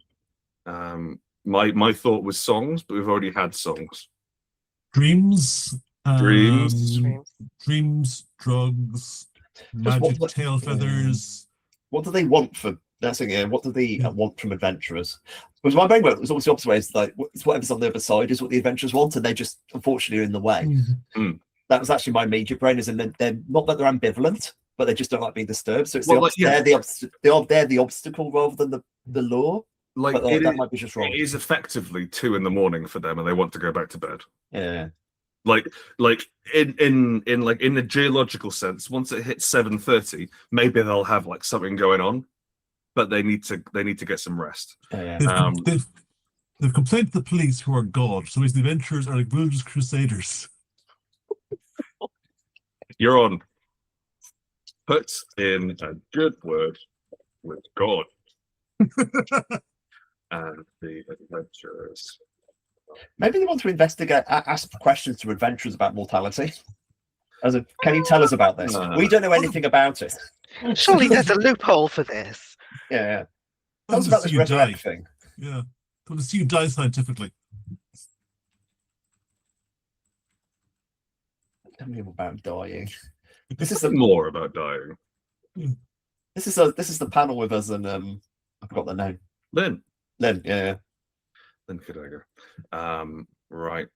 S1: My thought was songs, but we've already had songs.
S3: Dreams.
S1: Dreams.
S3: Dreams, drugs, magic tail feathers.
S2: What do they want for that's again? What do they want from adventurers? Because my brain was always the opposite way. It's like it's whatever's on the other side is what the adventurers want, and they just unfortunately are in the way.
S1: Mm.
S2: That was actually my major brain, is and they're not that they're ambivalent, but they just don't like being disturbed. So it's
S1: Well,
S2: they're the obstacle rather than the lure.
S1: Like
S2: But that might be just wrong.
S1: It is effectively 2 a.m. for them, and they want to go back to bed.
S2: Yeah.
S1: Like in the geological sense, once it hits 7:30, maybe they'll have like something going on, but they need to get some rest.
S2: Yeah.
S3: They've complained to the police, who are God. So the adventurers are like religious crusaders.
S1: You're on. Put in a good word with God. And the adventurers.
S2: Maybe they want to investigate, ask questions to adventurers about mortality. Can you tell us about this? We don't know anything about it.
S4: Surely there's a loophole for this.
S2: Yeah. Tell us about this resurrect thing.
S3: Yeah. They want to see you die scientifically.
S2: Tell me about dying. This is
S1: more about dying.
S2: This is the panel with us, and I forgot the name.
S1: Lynn,
S2: yeah.
S1: Lynn Cadoga. Right.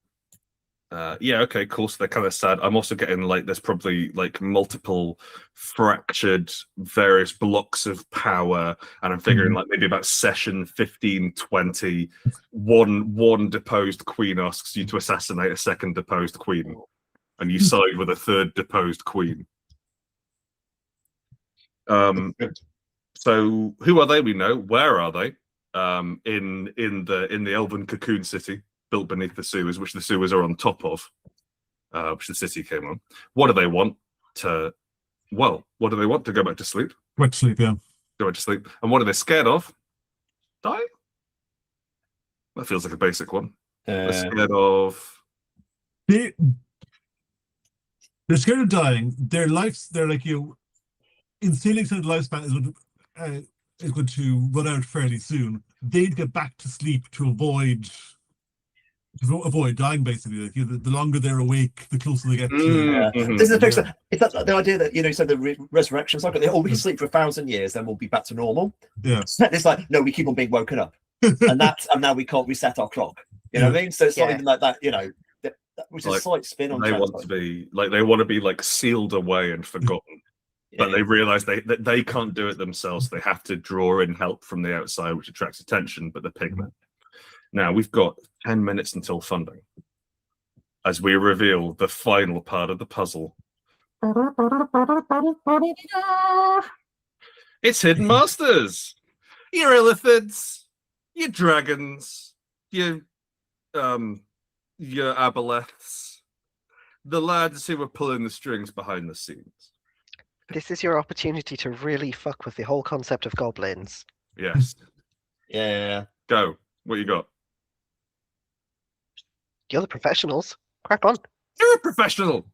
S1: Yeah, okay, cool. So they're kind of sad. I'm also getting like there's probably like multiple fractured various blocks of power, and I'm figuring like maybe about session 15, 20, one deposed queen asks you to assassinate a second deposed queen, and you side with a third deposed queen. So who are they? We know. Where are they? In the Elven cocoon city built beneath the sewers, which the sewers are on top of, which the city came on. What do they want to? Well, what do they want to go back to sleep?
S3: Go back to sleep, yeah.
S1: Go back to sleep. And what are they scared of? Die. That feels like a basic one. They're scared of.
S3: They're scared of dying. Their lives. They're like insanely extended lifespan is going to run out fairly soon. They'd get back to sleep to avoid dying, basically. Like, the longer they're awake, the closer they get to.
S2: This is the it's the idea that so the resurrection cycle. We can sleep for 1,000 years, then we'll be back to normal.
S3: Yeah,
S2: it's like no, we keep on being woken up, and now we can't reset our clock. You know what I mean? So it's not even like that. Which is a slight spin on.
S1: They want to be like sealed away and forgotten. But they realize that they can't do it themselves. They have to draw in help from the outside, which attracts attention, but the pigmen. Now, we've got 10 minutes until funding as we reveal the final part of the puzzle. It's Hidden Masters. Your illithids, your dragons, your aboleths, the lads who were pulling the strings behind the scenes.
S4: This is your opportunity to really fuck with the whole concept of goblins.
S1: Yes.
S2: Yeah.
S1: Go. What you got?
S4: You're the professionals. Crack on.
S1: You're a professional.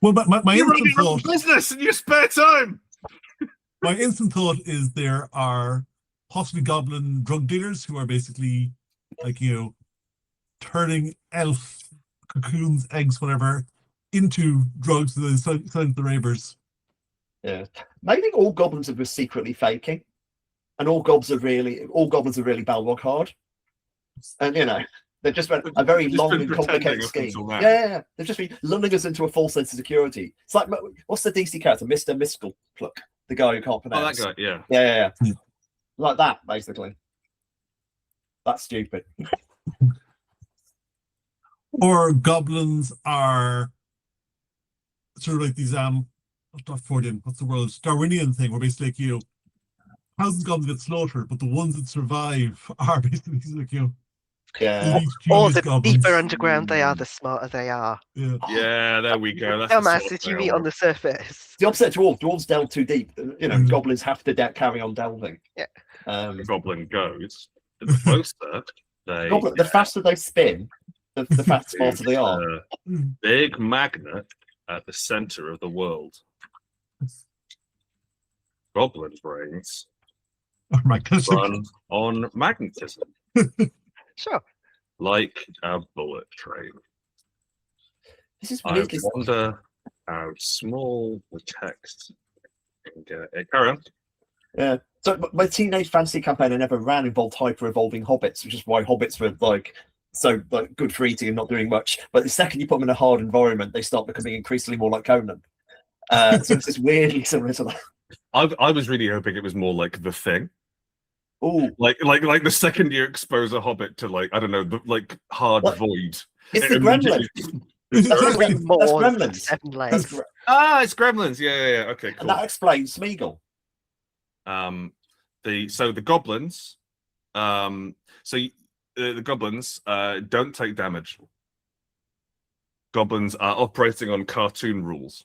S3: Well, my
S1: You're
S3: instant
S1: running
S3: thought,
S1: business in your spare time.
S3: my instant thought is there are possibly goblin drug dealers who are basically like turning elf cocoons, eggs, whatever, into drugs that they sell to the ravers.
S2: Yeah, maybe all goblins are just secretly faking, and all goblins are really Balrog hard, and they've just been a very long and complicated scheme. Yeah, they've just been lulling us into a false sense of security. It's like what's the DC character, Mr. Mystical Pluck, the guy who can't pronounce.
S1: Oh, that guy, yeah.
S2: Yeah, like that basically. That's stupid.
S3: Or goblins are sort of like these not Fordian, what's the word? Darwinian thing, where basically, like, thousands of goblins get slaughtered, but the ones that survive are basically like,
S2: Yeah.
S3: elite
S4: Or
S3: genius
S4: the
S3: goblins.
S4: deeper underground they are, the smarter they are.
S3: Yeah.
S1: Yeah, there we go. That's the sort of
S4: Dumbasses
S1: thing
S4: you
S1: I
S4: meet on
S1: want.
S4: the surface.
S2: The opposite to dwarves. Dwarves delve too deep. Goblins have to carry on delving.
S4: Yeah.
S1: The goblin goes, the closer they
S2: The faster they spin, the faster smarter they are.
S1: big magnet at the center of the world. Goblin brains
S3: Oh my gosh.
S1: run on magnetism,
S4: Sure.
S1: like a bullet train.
S2: This is
S1: I
S2: weirdly.
S1: wonder how small the text can get. Carry on.
S2: Yeah. So my teenage fantasy campaign I never ran involved hyper-evolving hobbits, which is why hobbits were so good for eating and not doing much. But the second you put them in a hard environment, they start becoming increasingly more like Conan. So it's just weirdly similar to that.
S1: I was really hoping it was more like The Thing.
S2: Oh,
S1: Like the second you expose a hobbit to I don't know, hard
S2: What?
S1: void.
S2: it's the
S1: immediately-
S2: Gremlins.
S3: It's
S2: That's
S3: actually-
S2: Gremlins.
S4: More
S2: That's
S4: than
S2: Gremlins.
S4: 7
S2: That's
S4: legs.
S1: It's Gremlins. Yeah. Okay,
S2: and
S1: cool.
S2: that explains Smeagol.
S1: The goblins, the goblins don't take damage. Goblins are operating on cartoon rules.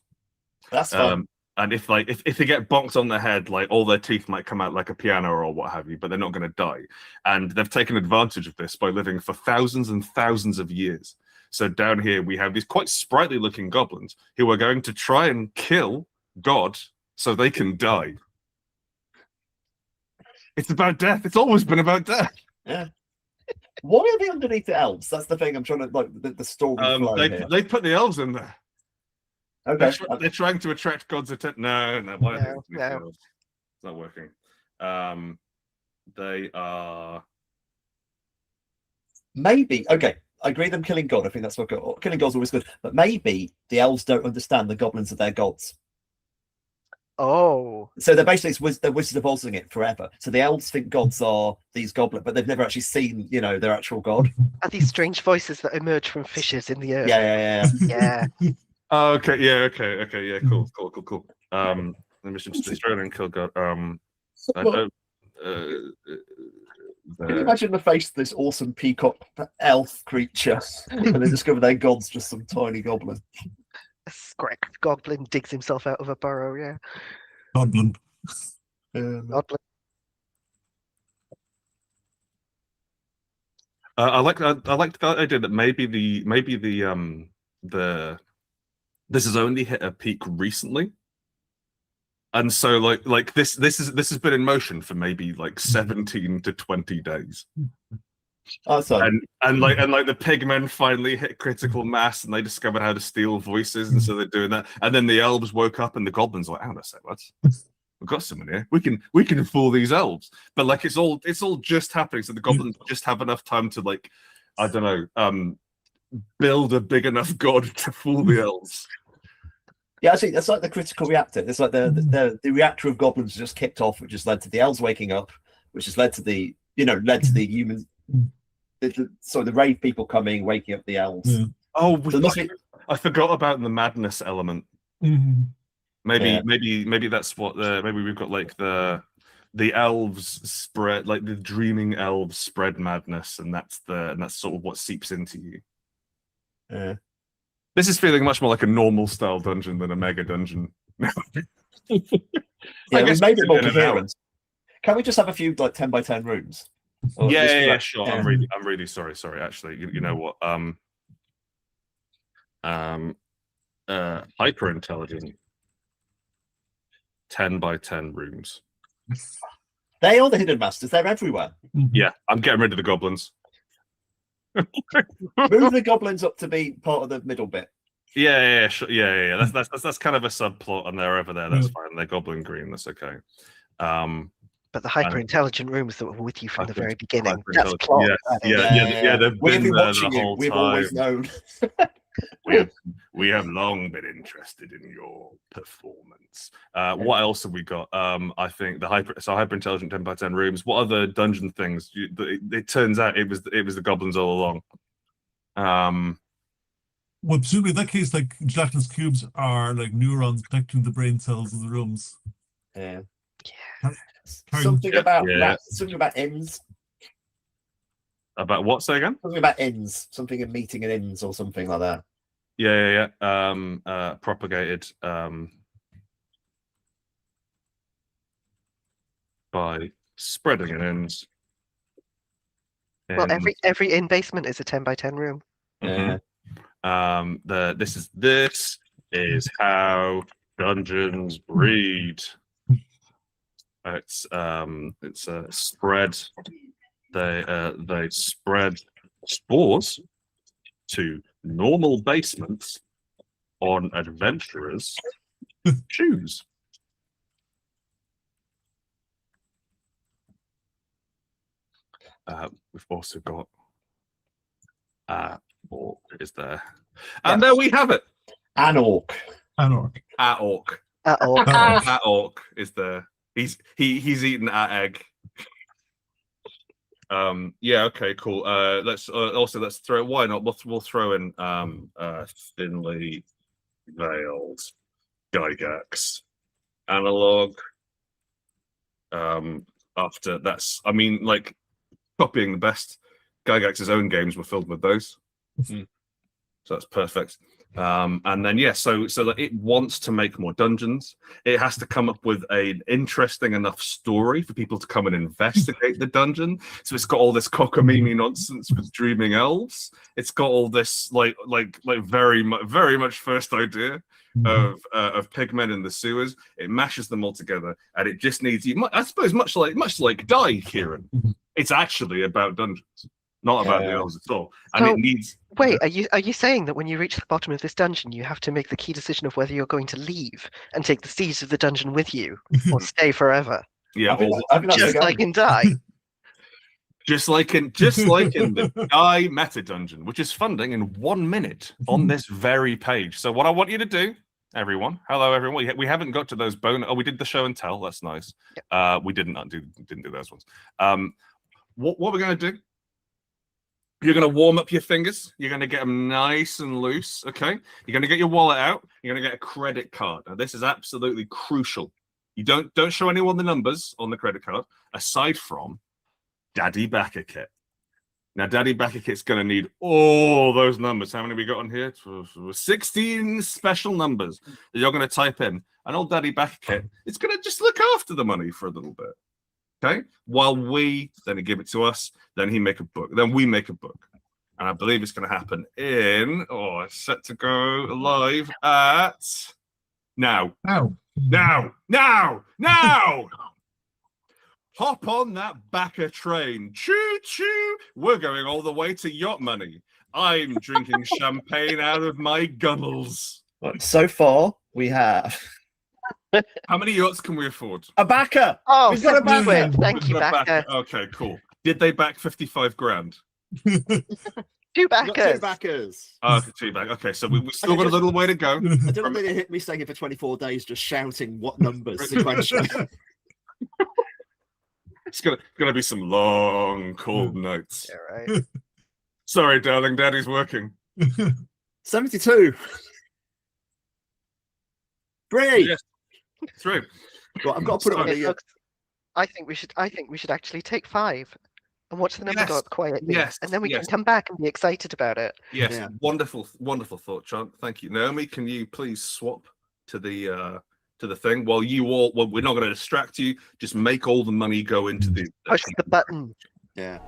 S2: That's fun.
S1: And if they get bonked on the head, all their teeth might come out like a piano or what have you, but they're not going to die. And they've taken advantage of this by living for thousands and thousands of years. So down here we have these quite sprightly looking goblins who are going to try and kill God so they can die. It's about death. It's always been about death.
S2: Yeah. Why are they underneath the elves? That's the thing I'm trying to the story flow here.
S1: They put the elves in there.
S2: Okay.
S1: They're trying to attract God's attention. No. Why are they underneath the
S4: No.
S1: elves? It's not working. They are.
S2: Maybe okay. I agree them killing God. I think that's what killing God's always good. But maybe the elves don't understand the goblins are their gods.
S4: Oh.
S2: So they're basically they're Wizards of Ozing it forever. So the elves think gods are these goblins, but they've never actually seen their actual god.
S4: Are these strange voices that emerge from fissures in the earth?
S2: Yeah.
S4: Yeah.
S1: Oh, okay. Yeah. Okay. Yeah. Cool. The mission to destroy and kill God. I don't.
S2: Can you imagine the face of this awesome peacock elf creature, and they discover their god's just some tiny goblin?
S4: A scracked goblin digs himself out of a burrow, yeah.
S3: Goblin.
S4: Goblin.
S1: I like that idea that maybe this has only hit a peak recently, and so this has been in motion for maybe 17 to 20 days.
S2: Oh, sorry.
S1: And the pigmen finally hit critical mass, and they discovered how to steal voices, and so they're doing that. And then the elves woke up, and the goblins were like, "Hang on a sec, lads, we've got someone here. We can fool these elves." But it's all just happening. So the goblins just have enough time to I don't know, build a big enough god to fool the elves.
S2: Yeah, actually, that's like the critical reactor. It's like the reactor of goblins just kicked off, which has led to the elves waking up, which has led to the humans. The rave people coming, waking up the elves.
S3: Yeah.
S1: Oh,
S2: So
S1: I forgot about the madness element.
S3: Mhm.
S1: Maybe that's what maybe we've got the elves spread, the dreaming elves spread madness, and that's sort of what seeps into you.
S2: Yeah.
S1: This is feeling much more like a normal style dungeon than a mega dungeon.
S2: Yeah,
S1: I
S2: we
S1: guess
S2: made it more
S1: in an hour.
S2: coherent. Can we just have a few 10 by 10 rooms? Or just
S1: Yeah,
S2: like-
S1: sure.
S2: yeah.
S1: I'm really sorry. Actually, you know what? Hyper intelligent 10 by 10 rooms.
S2: They are the hidden masters. They're everywhere.
S1: Yeah, I'm getting rid of the goblins.
S2: Move the goblins up to be part of the middle bit.
S1: Yeah, sure. Yeah. That's kind of a subplot, and they're over there. That's
S3: Yeah.
S1: fine. They're goblin green. That's okay.
S4: But the hyper-intelligent rooms that were with you from the very beginning. That's
S1: hyper-intelligent,
S4: plot.
S1: yes,
S4: that is.
S1: yeah. They've
S2: We've
S1: been
S2: been
S1: there
S2: watching
S1: the
S2: you.
S1: whole
S2: We've
S1: time.
S2: always known.
S1: We have long been interested in your performance. What else have we got? I think the hyper intelligent 10 by 10 rooms. What other dungeon things? It turns out it was the goblins all along.
S3: Well, presumably in that case, like gelatinous cubes are like neurons connecting the brain cells of the rooms.
S2: Yeah.
S3: Karen-
S2: Something
S1: Yeah.
S2: about
S1: Yeah.
S2: something about ends.
S1: About what? Say again?
S2: Something about ends. Something in meeting and ends or something like that.
S1: Yeah. Propagated by spreading it ends.
S4: Well, every in basement is a 10 by 10 room.
S2: Yeah.
S1: This is how dungeons breed. It's a spread. They spread spores to normal basements on adventurers' shoes. We've also got orc is there, and there we have it.
S2: An orc.
S3: An orc.
S1: Orc.
S4: Uh-oh.
S1: Orc is there. He's eating egg. Yeah. Okay. Cool. Let's throw. Why not? We'll throw in thinly veiled Gygax analog. After that's, I mean, like copying the best. Gygax's own games were filled with those, so that's perfect. And then so that it wants to make more dungeons, it has to come up with an interesting enough story for people to come and investigate the dungeon. So it's got all this cockamamie nonsense with dreaming elves. It's got all this like very much first idea of pigmen in the sewers. It mashes them all together, and it just needs you. I suppose much like Die, Kieran. It's actually about dungeons, not about the elves at all. And
S4: So-
S1: it needs.
S4: Wait, are you saying that when you reach the bottom of this dungeon, you have to make the key decision of whether you're going to leave and take the siege of the dungeon with you, or stay forever,
S1: Yeah,
S2: I think that's
S4: just
S2: the
S4: like
S2: game.
S4: in Die?
S1: just like in the Die meta dungeon, which is funding in 1 minute on this very page. So what I want you to do, everyone, hello everyone. We haven't got to those bonus. Oh, we did the show and tell. That's nice. We didn't do those ones. What we're gonna do? You're going to warm up your fingers. You're going to get them nice and loose, okay? You're going to get your wallet out. You're going to get a credit card. Now, this is absolutely crucial. You don't show anyone the numbers on the credit card, aside from Daddy Backer Kit. Now, Daddy Backer Kit's going to need all those numbers. How many we got on here? 16 special numbers that you're going to type in. And old Daddy Backer Kit, it's going to just look after the money for a little bit. Okay, while then he give it to us, then he make a book, then we make a book, and I believe it's going to happen in it's set to go live at now. Hop on that backer train, choo choo. We're going all the way to yacht money. I'm drinking champagne out of my gunnels.
S2: So far, we have
S1: How many yachts can we afford?
S2: a backer.
S4: Oh,
S2: We've got a
S4: thank you,
S2: backer.
S4: Thank you,
S1: We've got a
S4: backer.
S1: Okay, cool. Did they back 55 grand?
S4: 2
S2: We've got
S4: backers.
S2: 2 backers.
S1: Oh, 2 back. Okay, so we've still got a little way to go.
S2: I don't think it hit me staying here for 24 days just shouting what numbers sequentially.
S1: It's gonna be some long, cold nights.
S4: Yeah, right.
S1: Sorry, darling, Daddy's working.
S2: 72. 3.
S1: Yes. Through.
S2: Right, I've got to put it on
S4: Okay,
S2: the.
S4: folks, I think we should actually take 5 and watch the number
S1: Yes,
S4: go up quietly,
S1: yes,
S4: and then we
S1: yes.
S4: can come back and be excited about it.
S1: Yes,
S2: Yeah.
S1: wonderful thought, Chant. Thank you, Naomi. Can you please swap to the thing while we're not going to distract you. Just make all the money go into the.
S4: Push the button.
S2: Yeah.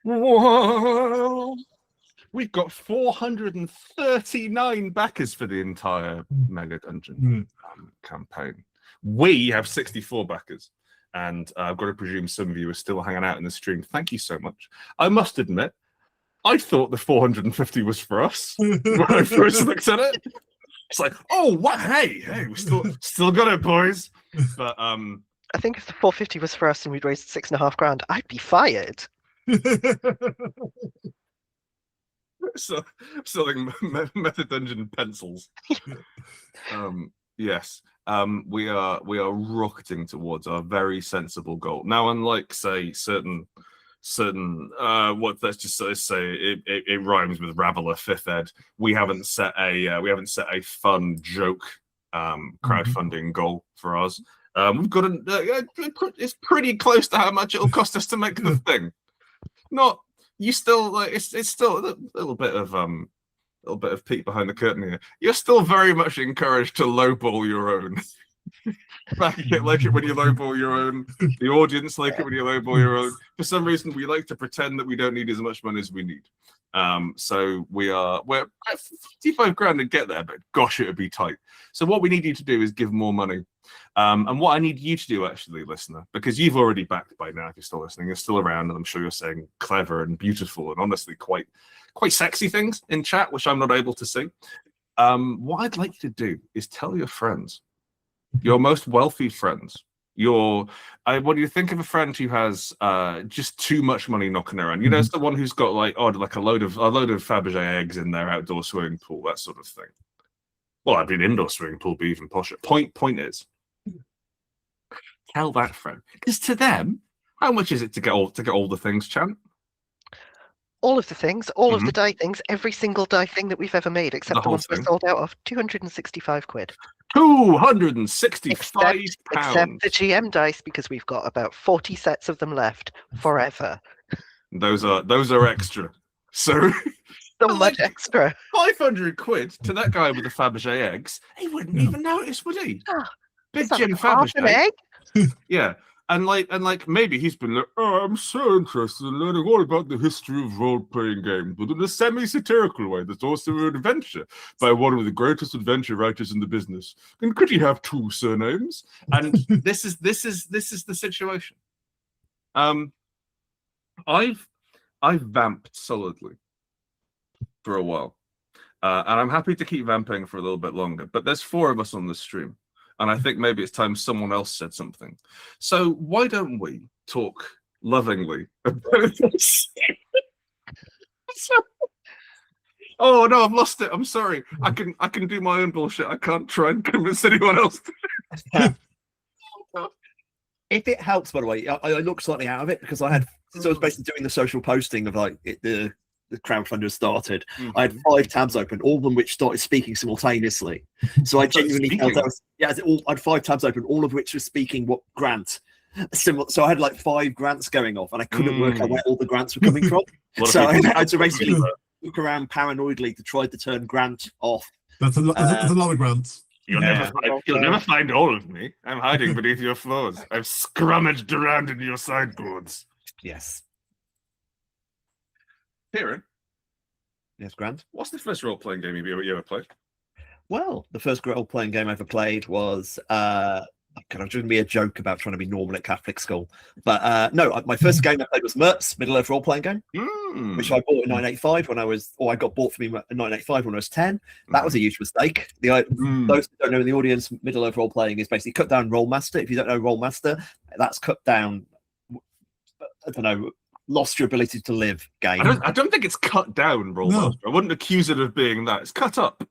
S1: Whoa. We've got 439 backers for the entire Mega Dungeon campaign. We have 64 backers. And I've got to presume some of you are still hanging out in the stream. Thank you so much. I must admit, I thought the 450 was for us when I first looked at it. It's like, oh, what? Hey, we still got it, boys. But
S4: I think if the 450 was for us and we'd raised 6.5 grand, I'd be fired.
S1: so selling Method Dungeon pencils. Yes. We are rocketing towards our very sensible goal. Now, unlike say certain let's just say it rhymes with Raveler 5th ed. We haven't set a fun joke crowdfunding goal for us. We've got it's pretty close to how much it'll cost us to make the thing. Not you still like it's still a little bit of peek behind the curtain here. You're still very much encouraged to lowball your own. Like it when you lowball your own. The audience like it when you lowball your own. For some reason, we like to pretend that we don't need as much money as we need. So we're at 55 grand to get there, but gosh, it would be tight. So what we need you to do is give more money. And what I need you to do, actually, listener, because you've already backed by now, if you're still listening, you're still around, and I'm sure you're saying clever and beautiful and honestly quite sexy things in chat, which I'm not able to see. What I'd like you to do is tell your friends, your most wealthy friends, when you think of a friend who has just too much money knocking around, you know, it's the one who's got like a load of Fabergé eggs in their outdoor swimming pool, that sort of thing. Well, I'd be an indoor swimming pool, be even posher. Point is, tell that friend, because to them, how much is it to get all the things, Chan?
S4: All of the things, all of the die things, every single die thing that we've ever made, except the ones we're sold out of, 265 quid.
S1: 265 pounds.
S4: Except the GM dice, because we've got about 40 sets of them left forever.
S1: Those are extra. So
S4: much extra.
S1: 500 quid to that guy with the Fabergé eggs. He wouldn't even notice, would he? Big Jim Fabergé. Yeah. And maybe he's been like, oh, I'm so interested in learning all about the history of role-playing games, but in a semi-satirical way. There's also an adventure by one of the greatest adventure writers in the business. And could he have 2 surnames? And this is the situation. I've vamped solidly for a while, and I'm happy to keep vamping for a little bit longer. But there's 4 of us on the stream. And I think maybe it's time someone else said something. So why don't we talk lovingly about this? Oh no, I've lost it. I'm sorry. I can do my own bullshit. I can't try and convince anyone else.
S2: If it helps, by the way, I looked slightly out of it because I was basically doing the social posting of like the crowdfunder started. I had 5 tabs open, all of them which started speaking simultaneously. So I genuinely felt I had 5 tabs open, all of which were speaking what grant. So I had like 5 grants going off, and I couldn't work out where all the grants were coming from. So I had to basically look around paranoidly to try to turn grant off.
S3: That's a lot of grants.
S1: You'll never find all of me. I'm hiding beneath your floors. I've scrummaged around in your sideboards.
S2: Yes.
S1: Kieran.
S2: Yes, Grant.
S1: What's the first role-playing game you ever played?
S2: Well, the first role-playing game I ever played was kind of doing me a joke about trying to be normal at Catholic school. But no, my first game I played was Merps, Middle-earth role-playing game, which I bought in 1985 I got bought for me in 1985 when I was 10. That was a huge mistake. Those who don't know in the audience, Middle-earth role-playing is basically cut down Rollmaster. If you don't know Rollmaster, that's cut down, I don't know, lost your ability to live game.
S1: I don't think it's cut down, Rollmaster. No. I wouldn't accuse it of being that. It's cut up.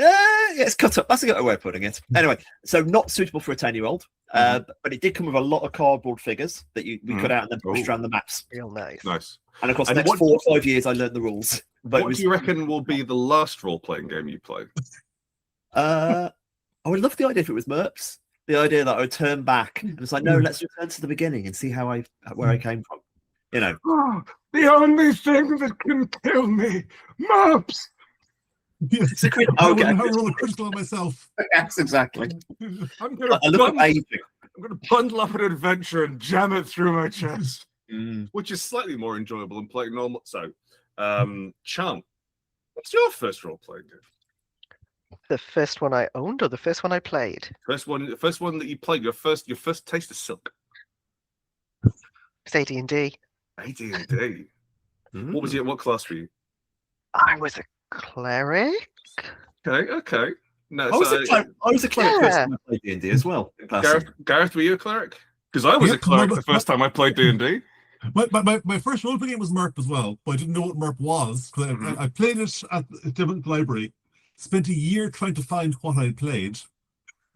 S2: Yeah, it's cut up. That's a good way of putting it. Anyway, so not suitable for a 10-year-old, but it did come with a lot of cardboard figures that we cut out and then pushed around the maps.
S4: Real nice.
S1: Nice.
S2: And of course, the next 4 or 5 years, I learned the rules. But
S1: what do you reckon will be the last role-playing game you play?
S2: I would love the idea if it was Merps. The idea that I would turn back and it's like, no, let's return to the beginning and see where I came from. You know,
S1: the only thing that can kill me, Merps.
S3: Yes.
S2: It's a
S3: I wouldn't have roll a crystal on myself.
S2: Yes, exactly.
S1: I'm gonna bundle up an adventure and jam it through my chest. which is slightly more enjoyable than playing normal. So, Chant, what's your first role-playing game?
S4: The first one I owned or the first one I played?
S1: First one that you played. Your first taste of Silk.
S4: It's AD&D.
S1: AD&D. What was your? What class were you?
S4: I was a cleric.
S1: Okay. No,
S2: I was a cleric first
S4: Yeah.
S2: time I played D&D as well.
S1: Gareth, were you a cleric? Because I was a cleric the first time I played D&D.
S3: My first role-playing game was MERP as well, but I didn't know what MERP was. Because I played it at the Dublin Library, spent a year trying to find what I had played,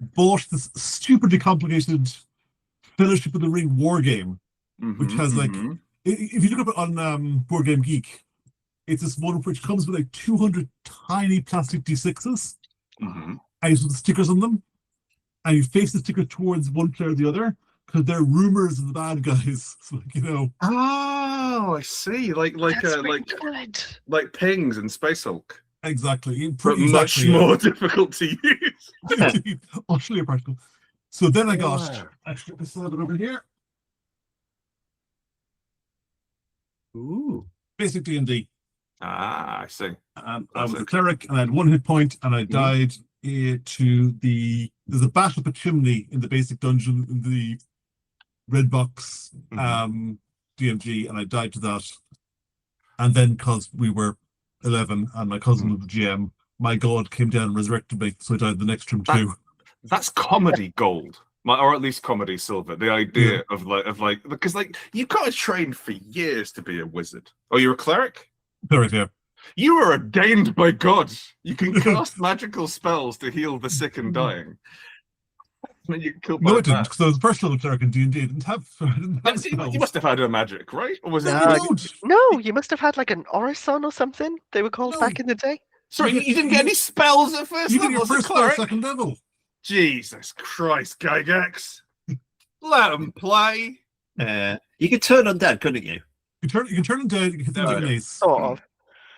S3: bought this stupidly complicated Fellowship of the Ring war game, which has like, if you look up it on Board Game Geek, it's this one which comes with like 200 tiny plastic D6s, and you put stickers on them, and you face the sticker towards one player or the other, because they're rumors of the bad guys. So, like, you know.
S1: Oh, I see. Like pings and Space Hulk.
S3: Exactly.
S1: But much more difficult to use.
S3: Utterly impractical. So then I got, actually, I still have it over here.
S2: Ooh.
S3: Basic D&D.
S1: I see.
S3: I was a cleric, and I had 1 hit point, and I died to there's a battle up a chimney in the basic dungeon in the red box DMG, and I died to that. And then, because we were 11 and my cousin was the GM, my god came down and resurrected me, so I died the next term too.
S1: That's comedy gold. Or at least comedy silver. The idea of like because like you've got to train for years to be a wizard. Oh, you're a cleric?
S3: Cleric, yeah.
S1: You are ordained by God. You can cast magical spells to heal the sick and dying. And you can kill
S3: no, I didn't, because I was the first level cleric in D&D. I didn't have spells.
S1: You must have had a magic, right? Or was it
S4: No, you must have had like an Orison or something, they were called back in the day.
S1: Sorry, you didn't get any spells at first
S3: you
S1: level?
S3: get your first or second level.
S1: Jesus Christ, Gygax. Let them play.
S2: You could turn undead, couldn't you?
S3: You can turn them dead, you can hit them with
S4: Sort of.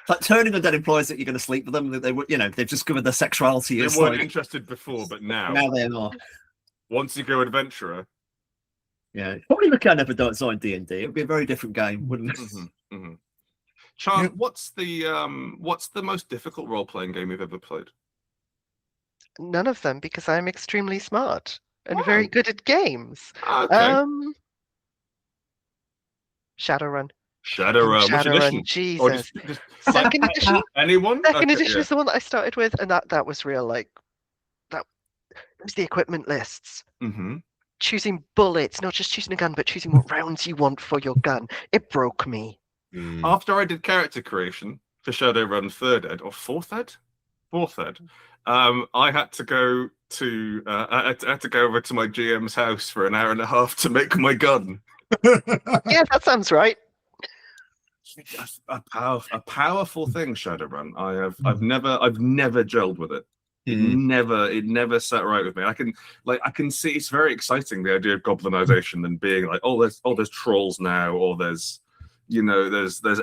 S2: But turning undead implies that you're going to sleep with them. That they, they've discovered their sexuality.
S1: They
S2: is
S1: weren't
S2: like,
S1: interested before, but now
S2: they are.
S1: Once you go adventurer.
S2: Yeah, probably look at anecdotes on D&D. It'd be a very different game, wouldn't it?
S1: Chan, what's the most difficult role-playing game you've ever played?
S4: None of them, because I'm extremely smart and very good at games.
S1: Okay.
S4: Shadowrun.
S1: Shadowrun. Which edition?
S4: Jesus.
S1: Or just
S4: Second edition.
S1: Anyone?
S4: Second edition is the one that I started with, and that was real. Like that was the equipment lists. Choosing bullets, not just choosing a gun, but choosing what rounds you want for your gun. It broke me.
S1: After I did character creation for Shadowrun 3rd ed or 4th ed, I had to go to I had to go over to my GM's house for an hour and a half to make my gun.
S4: Yeah, that sounds right.
S1: A powerful thing, Shadowrun. I've never gelled with it. It never sat right with me. I can see it's very exciting, the idea of goblinization and being like, there's trolls now, or there's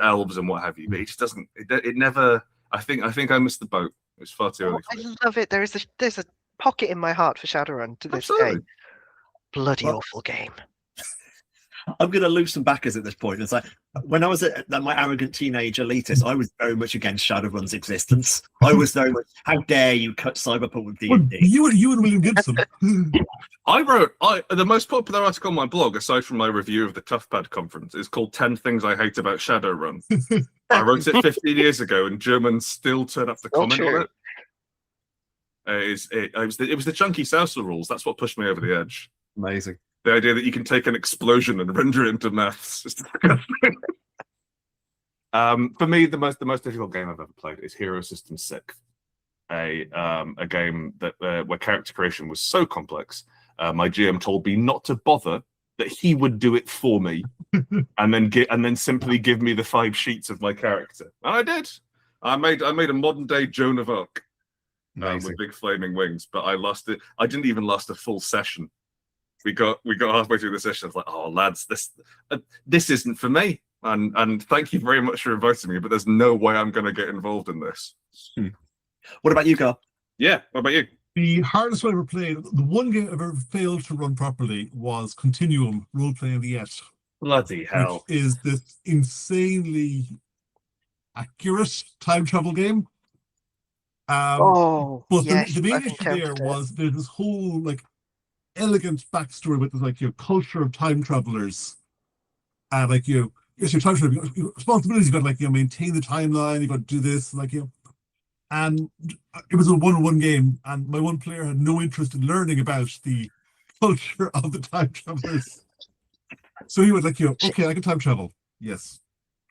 S1: elves and what have you. But it just doesn't. It never. I think I missed the boat. It was far too early.
S4: I love it. There's a pocket in my heart for Shadowrun to this day. Bloody awful game.
S2: I'm going to lose some backers at this point. It's like when I was my arrogant teenage elitist, I was very much against Shadowrun's existence. I was very much, how dare you cut Cyberpunk with D&D?
S3: You and William Gibson.
S1: I wrote the most popular article on my blog, aside from my review of the Toughpad conference, is called 10 Things I Hate About Shadowrun. I wrote it 15 years ago, and Germans still turn up to comment on it. It was the chunky Sousal rules. That's what pushed me over the edge.
S2: Amazing.
S1: The idea that you can take an explosion and render it into maths is disgusting. For me, the most difficult game I've ever played is Hero System 6, a game that where character creation was so complex. My GM told me not to bother, that he would do it for me, and then simply give me the 5 sheets of my character, and I did. I made a modern day Joan of Arc with big flaming wings, but I lost it. I didn't even last a full session. We got halfway through the session. I was like, "Oh, lads, this isn't for me." And thank you very much for inviting me, but there's no way I'm going to get involved in this.
S2: What about you, Carl?
S1: Yeah, what about you?
S3: The hardest one I ever played, the one game I ever failed to run properly, was Continuum role playing the Yet.
S1: Bloody hell.
S3: which is this insanely accurate time travel game.
S4: Oh,
S3: But
S4: yes,
S3: the main
S4: I've
S3: issue there
S4: encountered it.
S3: was there's this whole like elegant backstory with this, like your culture of time travelers, and like yes, your time traveler responsibilities. You got like maintain the timeline. You got to do this, like and it was a one-on-one game, and my one player had no interest in learning about the culture of the time travelers. So he was like, okay, I can time travel. Yes.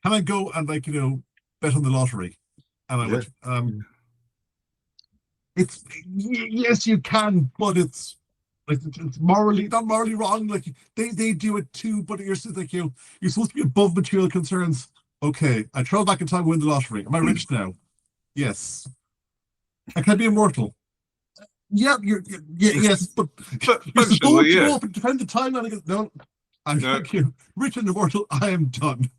S3: Can I go and like bet on the lottery? And I went, it's yes, you can, but it's like it's morally not morally wrong. Like they do it too, but you're like you're supposed to be above material concerns. Okay, I travel back in time, win the lottery. Am I rich now? Yes. I can be immortal. Yeah, yes, but you're supposed to go up and defend the timeline. I go, no, I'm like you, rich and immortal. I am done.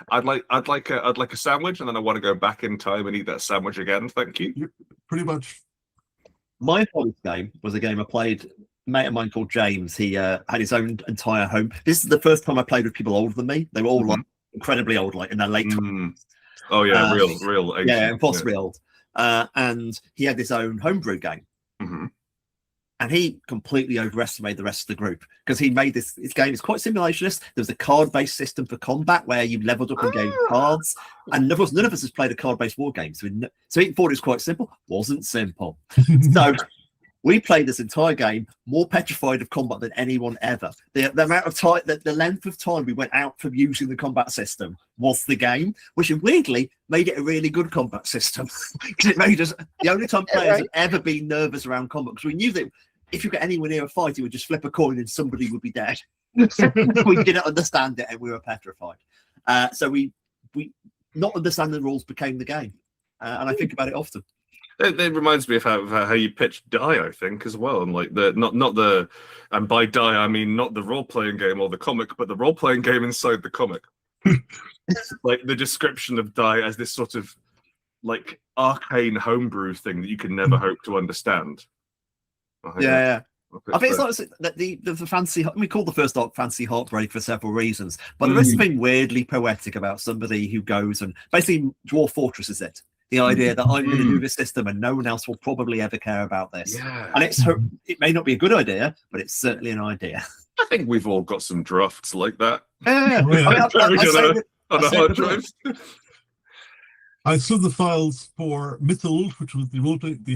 S1: I'd like a sandwich, and then I want to go back in time and eat that sandwich again. Thank you.
S3: Pretty much.
S2: My fondest game was a game I played. A mate of mine called James. He had his own entire home. This is the first time I played with people older than me. They were all like incredibly old, like in their late 20s.
S1: Oh yeah, real ancient.
S2: Yeah, impossibly old. And he had his own homebrew game. And he completely overestimated the rest of the group because he made this game is quite simulationist. There's a card-based system for combat where you leveled up and gained cards. And of course, none of us has played a card-based war game. So he thought it was quite simple. Wasn't simple. So we played this entire game more petrified of combat than anyone ever. The amount of time, the length of time we went out from using the combat system was the game, which weirdly made it a really good combat system. Because it made us the only time players had ever been nervous around combat, because we knew that if you got anywhere near a fight, you would just flip a coin and somebody would be dead. We didn't understand it and we were petrified. So we not understanding the rules became the game. And I think about it often.
S1: It reminds me of how you pitch Die, I think, as well, and like and by Die I mean not the role-playing game or the comic, but the role-playing game inside the comic. Like the description of Die as this sort of like arcane homebrew thing that you can never hope to understand.
S2: I think it's like the fancy. We call the first arc Fancy Heartbreak for several reasons, but there is something weirdly poetic about somebody who goes and basically Dwarf Fortress is it. The idea that I'm going to do this system and no one else will probably ever care about this. Yeah. And it may not be a good idea, but it's certainly an idea.
S1: I think we've all got some drafts like that.
S3: I saw the files for Mythold, which was the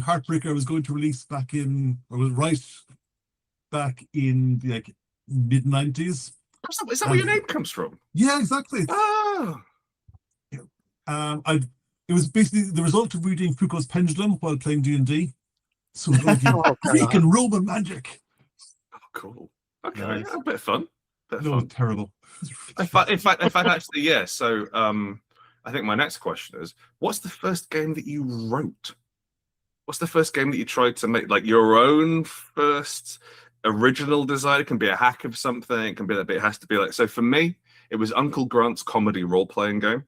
S3: Heartbreaker I was going to release back in the mid-90s.
S1: Is that where your name comes from?
S3: Yeah, exactly. It was basically the result of reading Foucault's Pendulum while playing D&D. So Greek and Roman magic.
S1: Oh, cool. Okay, nice. A bit of fun.
S3: Terrible.
S1: In fact, actually, yeah. So, I think my next question is: what's the first game that you wrote? What's the first game that you tried to make, like your own first original design? It can be a hack of something. It can be that, but it has to be like. So for me, it was Uncle Grant's comedy role-playing game.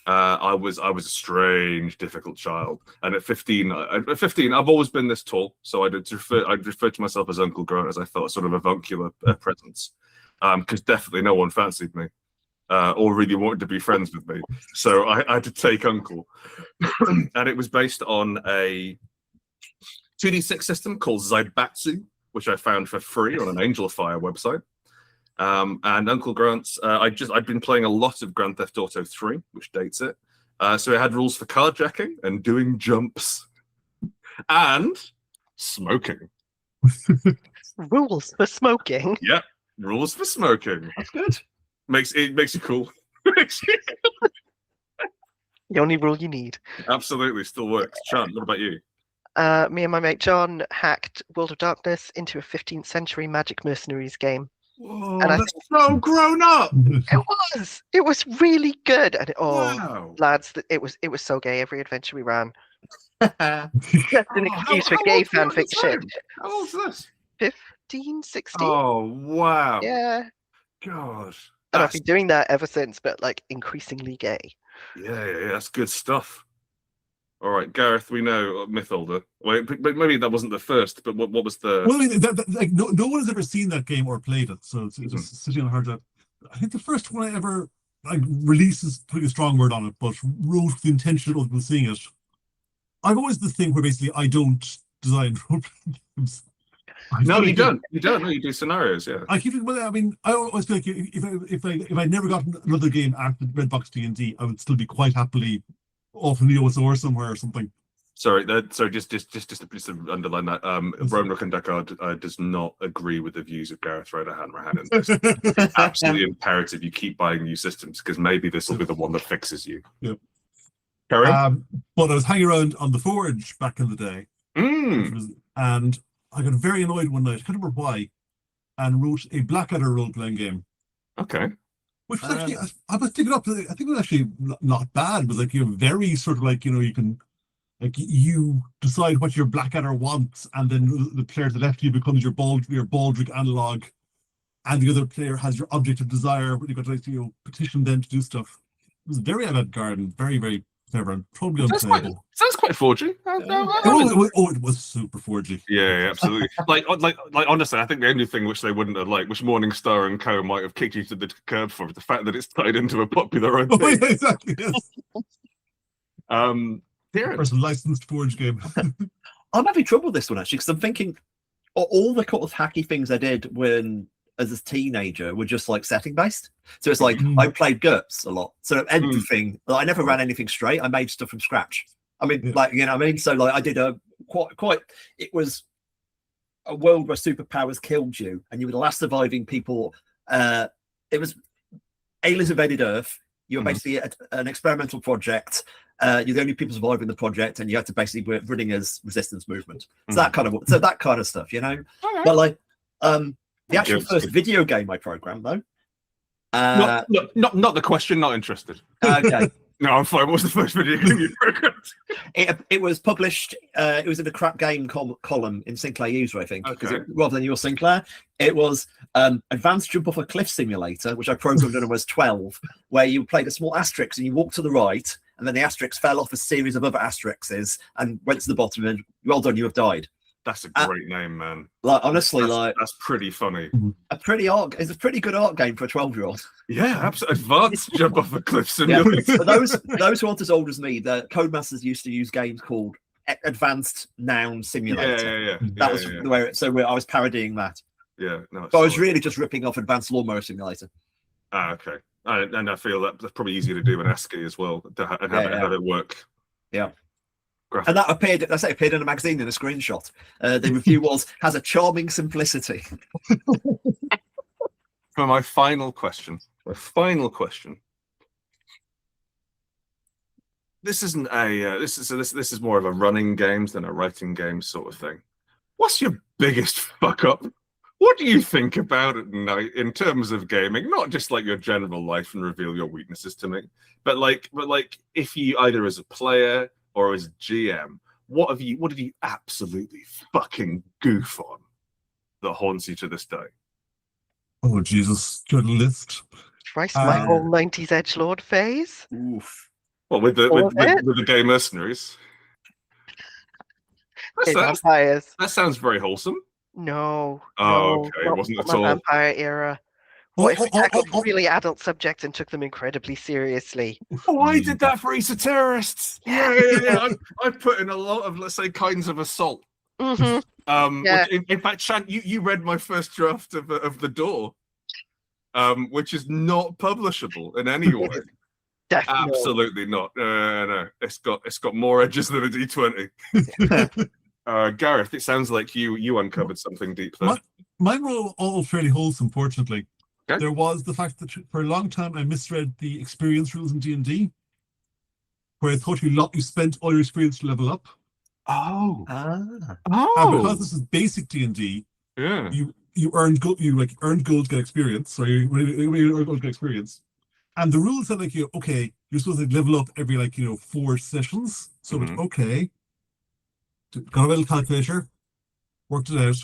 S1: I was a strange, difficult child, and at 15, I've always been this tall, so I'd refer to myself as Uncle Grant, as I felt sort of avuncular presence, because definitely no one fancied me, or really wanted to be friends with me. So I had to take Uncle, and it was based on a 2D6 system called Zaibatsu, which I found for free on an Angel Fire website. And Uncle Grant's, I'd been playing a lot of Grand Theft Auto 3, which dates it. So it had rules for carjacking and doing jumps and smoking.
S4: Rules for smoking?
S1: Yeah, rules for smoking.
S2: That's good.
S1: Makes it cool.
S4: The only rule you need.
S1: Absolutely, still works. Chan, what about you?
S4: Me and my mate John hacked World of Darkness into a 15th century Magic Mercenaries game.
S1: Whoa, and that's so grown up.
S4: It was really good, and
S1: wow.
S4: Lads, it was so gay. Every adventure we ran, just an excuse for gay fan fiction.
S1: How old's this?
S4: 15, 16.
S1: Oh wow!
S4: Yeah.
S1: Gosh.
S4: And I've been doing that ever since, but like increasingly gay.
S1: Yeah, that's good stuff. All right, Gareth, we know Mytholder. Wait, but maybe that wasn't the first, but what was the...
S3: Well, I mean, no one has ever seen that game or played it, so it's just sitting on a hard drive. I think the first one I ever released is pretty a strong word on it, but wrote with the intention of other people seeing it. I've always the thing where basically I don't design role playing games.
S1: No, you don't. You don't. No, you do scenarios. Yeah.
S3: I keep it. Well, I mean, I always feel like if I never got another game after Red Box D&D, I would still be quite happily off in the OSR somewhere or something.
S1: Sorry, just to underline that. Roanoke and Deckard does not agree with the views of Gareth Ryder Hanrahan. It's absolutely imperative you keep buying new systems because maybe this will be the one that fixes you.
S3: Yep.
S1: Carry on.
S3: But I was hanging around on the Forge back in the day, and I got very annoyed one night. I can't remember why, and wrote a Blackadder role-playing game.
S1: Okay.
S3: Which was actually, I was thinking up. I think it was actually not bad. It was like very sort of like you can. Like you decide what your Blackadder wants, and then the player to the left of you becomes your Baldric analog, and the other player has your object of desire. But you've got to petition them to do stuff. It was very avant-garde and very, very clever and probably unplayable.
S1: Sounds quite forgy.
S3: It was super forgy.
S1: Yeah, absolutely. like honestly, I think the only thing which they wouldn't have liked, which Morningstar and Co might have kicked you to the curb for, the fact that it's tied into a popular IP.
S3: Oh, yeah, exactly. Yes. First licensed Forge game.
S2: I'm having trouble with this one actually because I'm thinking all the kind of hacky things I did when as a teenager were just like setting based. So it's like I played GURPS a lot. So everything, I never ran anything straight. I made stuff from scratch. I mean, like, you know what I mean? So like I did a quite, it was a world where superpowers killed you and you were the last surviving people. It was aliens invaded Earth. You were basically an experimental project. You're the only people surviving the project, and you had to basically work running as resistance movement. So that kind of stuff, you know. Right. But like the actual first video game I programmed though.
S1: Not the question. Not interested.
S2: Okay.
S1: No, I'm fine. What was the first video game you programmed?
S2: It was published. It was in a crap game column in Sinclair User, I think, rather than your Sinclair. It was Advanced Jump Off a Cliff Simulator, which I programmed when I was 12, where you played a small asterisk and you walked to the right, and then the asterisk fell off a series of other asterisks and went to the bottom. And well done, you have died. That's
S1: a great name, man.
S2: Like honestly,
S1: that's pretty funny.
S2: It's a pretty good art game for a 12-year-old.
S1: Yeah, absolutely. Advanced Jump Off a Cliff Simulator.
S2: For those who aren't as old as me, the Codemasters used to use games called Advanced Noun Simulator.
S1: Yeah.
S2: That was where. So I was parodying that.
S1: Yeah, no.
S2: But I was really just ripping off Advanced Lawnmower Simulator.
S1: Ah, okay. And I feel that's probably easier to do in ASCII as well, and have it work.
S2: Yeah. Graphic. And that appeared in a magazine in a screenshot. The review has a charming simplicity.
S1: For my final question. This isn't a this is more of a running games than a writing games sort of thing. What's your biggest fuck up? What do you think about at night in terms of gaming? Not just like your general life and reveal your weaknesses to me, but like if you either as a player or as GM, what did you absolutely fucking goof on that haunts you to this day?
S3: Oh Jesus, good list.
S4: Christ, my whole 90s edgelord phase.
S2: Oof.
S1: Well, with the gay mercenaries. That sounds very wholesome.
S4: No.
S1: Oh, okay. It wasn't at all.
S4: Vampire era. What if we tackled really adult subjects and took them incredibly seriously?
S1: Oh, I did that for Esoterists. Yeah. I put in a lot of, let's say, kinds of assault. Which, in fact, Shant, you read my first draft of the Door, which is not publishable in any way.
S4: Definitely.
S1: Absolutely not. No. It's got more edges than a D20. Gareth, it sounds like you uncovered something deep there.
S3: Mine were all fairly wholesome, fortunately.
S1: Okay.
S3: There was the fact that for a long time I misread the experience rules in D&D, where I thought you spent all your experience to level up. And because this is basic D&D, you earned gold. You earned gold to get experience. So you earned gold to get experience. And the rules said you're supposed to level up every 4 sessions. So it's okay. Got a little calculator, worked it out.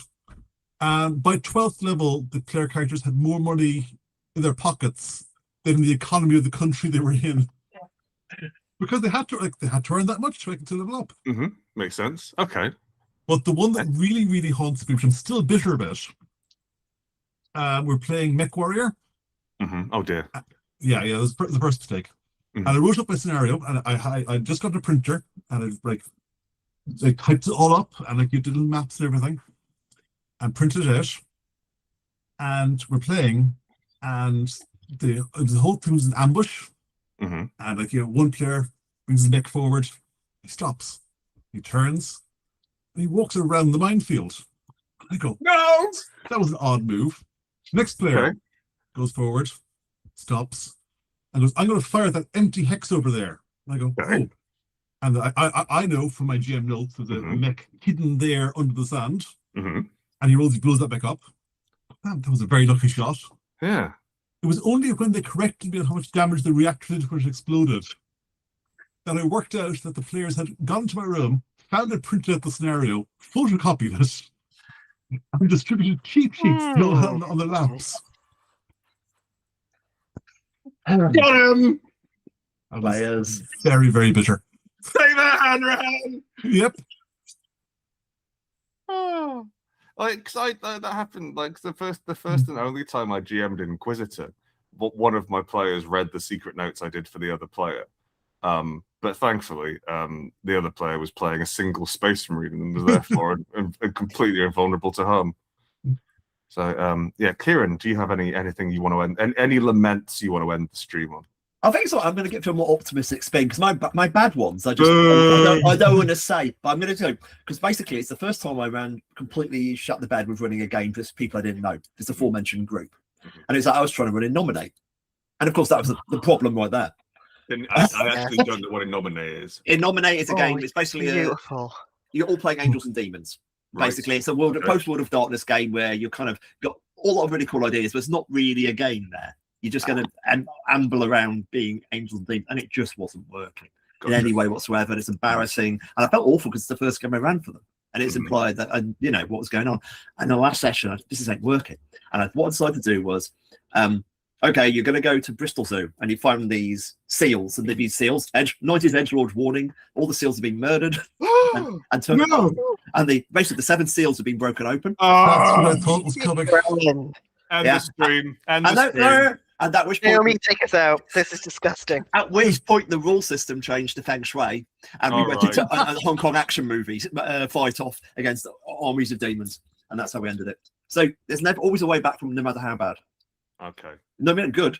S3: And by 12th level, the player characters had more money in their pockets than the economy of the country they were in. Because they had to earn that much to level up.
S1: Makes sense. Okay.
S3: But the one that really, really haunts me, which I'm still bitter about, we're playing Mech Warrior.
S1: Oh dear.
S3: Yeah, it was the first mistake.
S1: Mhm.
S3: And I wrote up my scenario, and I just got a printer, and I typed it all up, and like you did little maps and everything, and printed it out. And we're playing, and the whole thing was an ambush.
S1: Mhm.
S3: And like one player brings his neck forward, he stops, he turns, and he walks around the minefield. I go,
S1: No.
S3: that was an odd move. Next player
S1: Okay.
S3: goes forward, stops, and goes, I'm going to fire that empty hex over there. And I go,
S1: Okay.
S3: oh. And I know from my GM notes there's a mech hidden there under the sand.
S1: Mhm.
S3: And he blows that back up. Damn, that was a very lucky shot.
S1: Yeah.
S3: It was only when they corrected me on how much damage the reactor did when it exploded that I worked out that the players had gone to my room, found it, printed out the scenario, photocopied it, and distributed cheat sheets on the laps.
S1: Got him.
S3: I was
S2: Players.
S3: very, very bitter.
S1: Say that, Hanrahan.
S3: Yep.
S1: Oh. Like, cause that happened. Like the first and only time I GM'd Inquisitor, one of my players read the secret notes I did for the other player. But thankfully, the other player was playing a single Space Marine and was therefore and completely invulnerable to harm. So, yeah, Kieran, do you have anything you want to end? Any laments you want to end the stream on?
S2: I think so. I'm going to get to a more optimistic spin because my bad ones, I don't want to say, but I'm going to do because basically it's the first time I ran completely shut the bed with running a game just people I didn't know. It's the aforementioned group, and it's like I was trying to run in Nominate, and of course that was the problem right there.
S1: I actually don't know what a Nominate is.
S2: In Nominate is a game. It's basically
S4: beautiful.
S2: You're all playing Angels and Demons. Basically, it's a post World of Darkness game where you kind of got a lot of really cool ideas, but it's not really a game there. You're just going to amble around being Angels and Demons, and it just wasn't working in any way whatsoever. And it's embarrassing, and I felt awful because it's the first game I ran for them, and it's implied that what was going on. And the last session, this ain't working. And what I decided to do was, okay, you're going to go to Bristol Zoo, and you find these seals, and these seals, 90s edgelord warning, all the seals have been murdered, and turned and basically the 7 seals have been broken open.
S3: That's what I thought was coming.
S1: And the stream. And
S2: at which point,
S4: Naomi, take us out. This is disgusting.
S2: At which point, the rule system changed to Feng Shui, and we went into a Hong Kong action movie fight off against armies of demons, and that's how we ended it. So there's never always a way back from no matter how bad.
S1: Okay.
S2: No, meant good,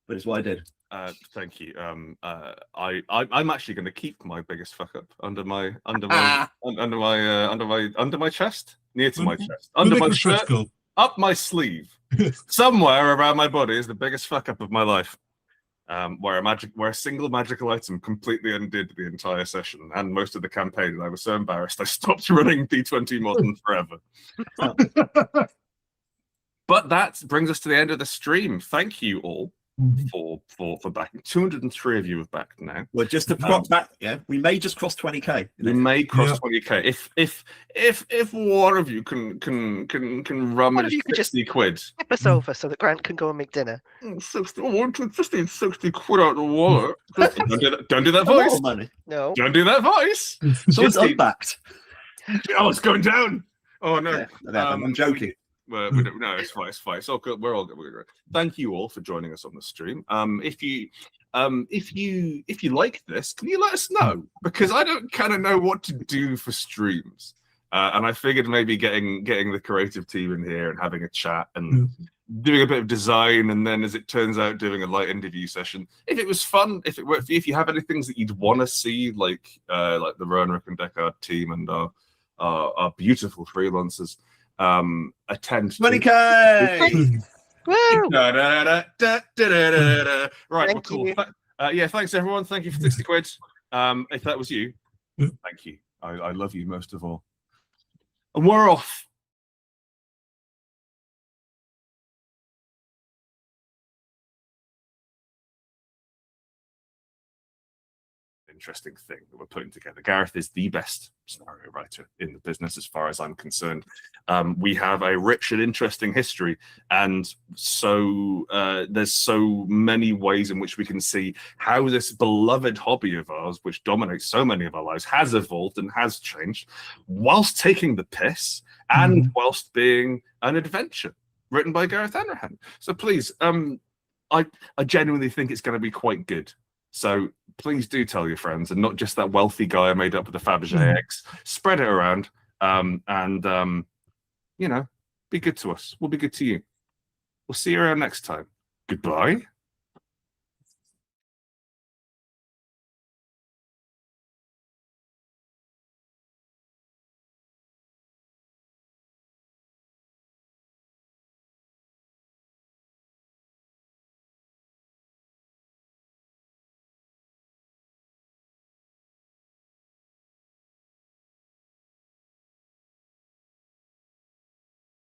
S2: but it's what I did.
S1: Thank you. I'm actually going to keep my biggest fuck up under my chest, near to my chest, under my shirt, up my sleeve, somewhere around my body is the biggest fuck up of my life. Where a single magical item completely undid the entire session and most of the campaign, and I was so embarrassed I stopped running D20 Modern forever. But that brings us to the end of the stream. Thank you all for backing. 203 of you have backed now.
S2: Well, just to prop back, we may just cross 20k.
S1: We may cross 20k if one of you can rummage 60 quid.
S4: Tip us over so that Grant can go and make dinner.
S1: 60, I just need 60 quid out of the wallet. Don't do that voice.
S2: Money.
S4: No.
S1: Don't do that voice.
S2: So it's unbacked.
S1: Oh, it's going down. Oh no.
S2: I'm joking.
S1: No, it's fine. It's fine. It's all good. We're all good. Thank you all for joining us on the stream. If you like this, can you let us know? Because I don't kind of know what to do for streams, and I figured maybe getting the creative team in here and having a chat and doing a bit of design, and then as it turns out, doing a light interview session. If it was fun, if it worked for you, if you have any things that you'd want to see, like the Roanoke and Deckard team and our beautiful freelancers. Attend
S2: 20k.
S4: Woo!
S1: Right,
S4: Thank
S1: cool.
S4: you.
S1: Yeah, thanks everyone. Thank you for 60 quid. If that was you, thank you. I love you most of all. And we're off. Interesting thing that we're putting together. Gareth is the best scenario writer in the business as far as I'm concerned. We have a rich and interesting history, and so there's so many ways in which we can see how this beloved hobby of ours, which dominates so many of our lives, has evolved and has changed whilst taking the piss and whilst being an adventure written by Gareth Hanrahan. So please, I genuinely think it's going to be quite good. So please do tell your friends, and not just that wealthy guy I made up with the Fabergé eggs. Spread it around, and you know, be good to us. We'll be good to you. We'll see you around next time. Goodbye.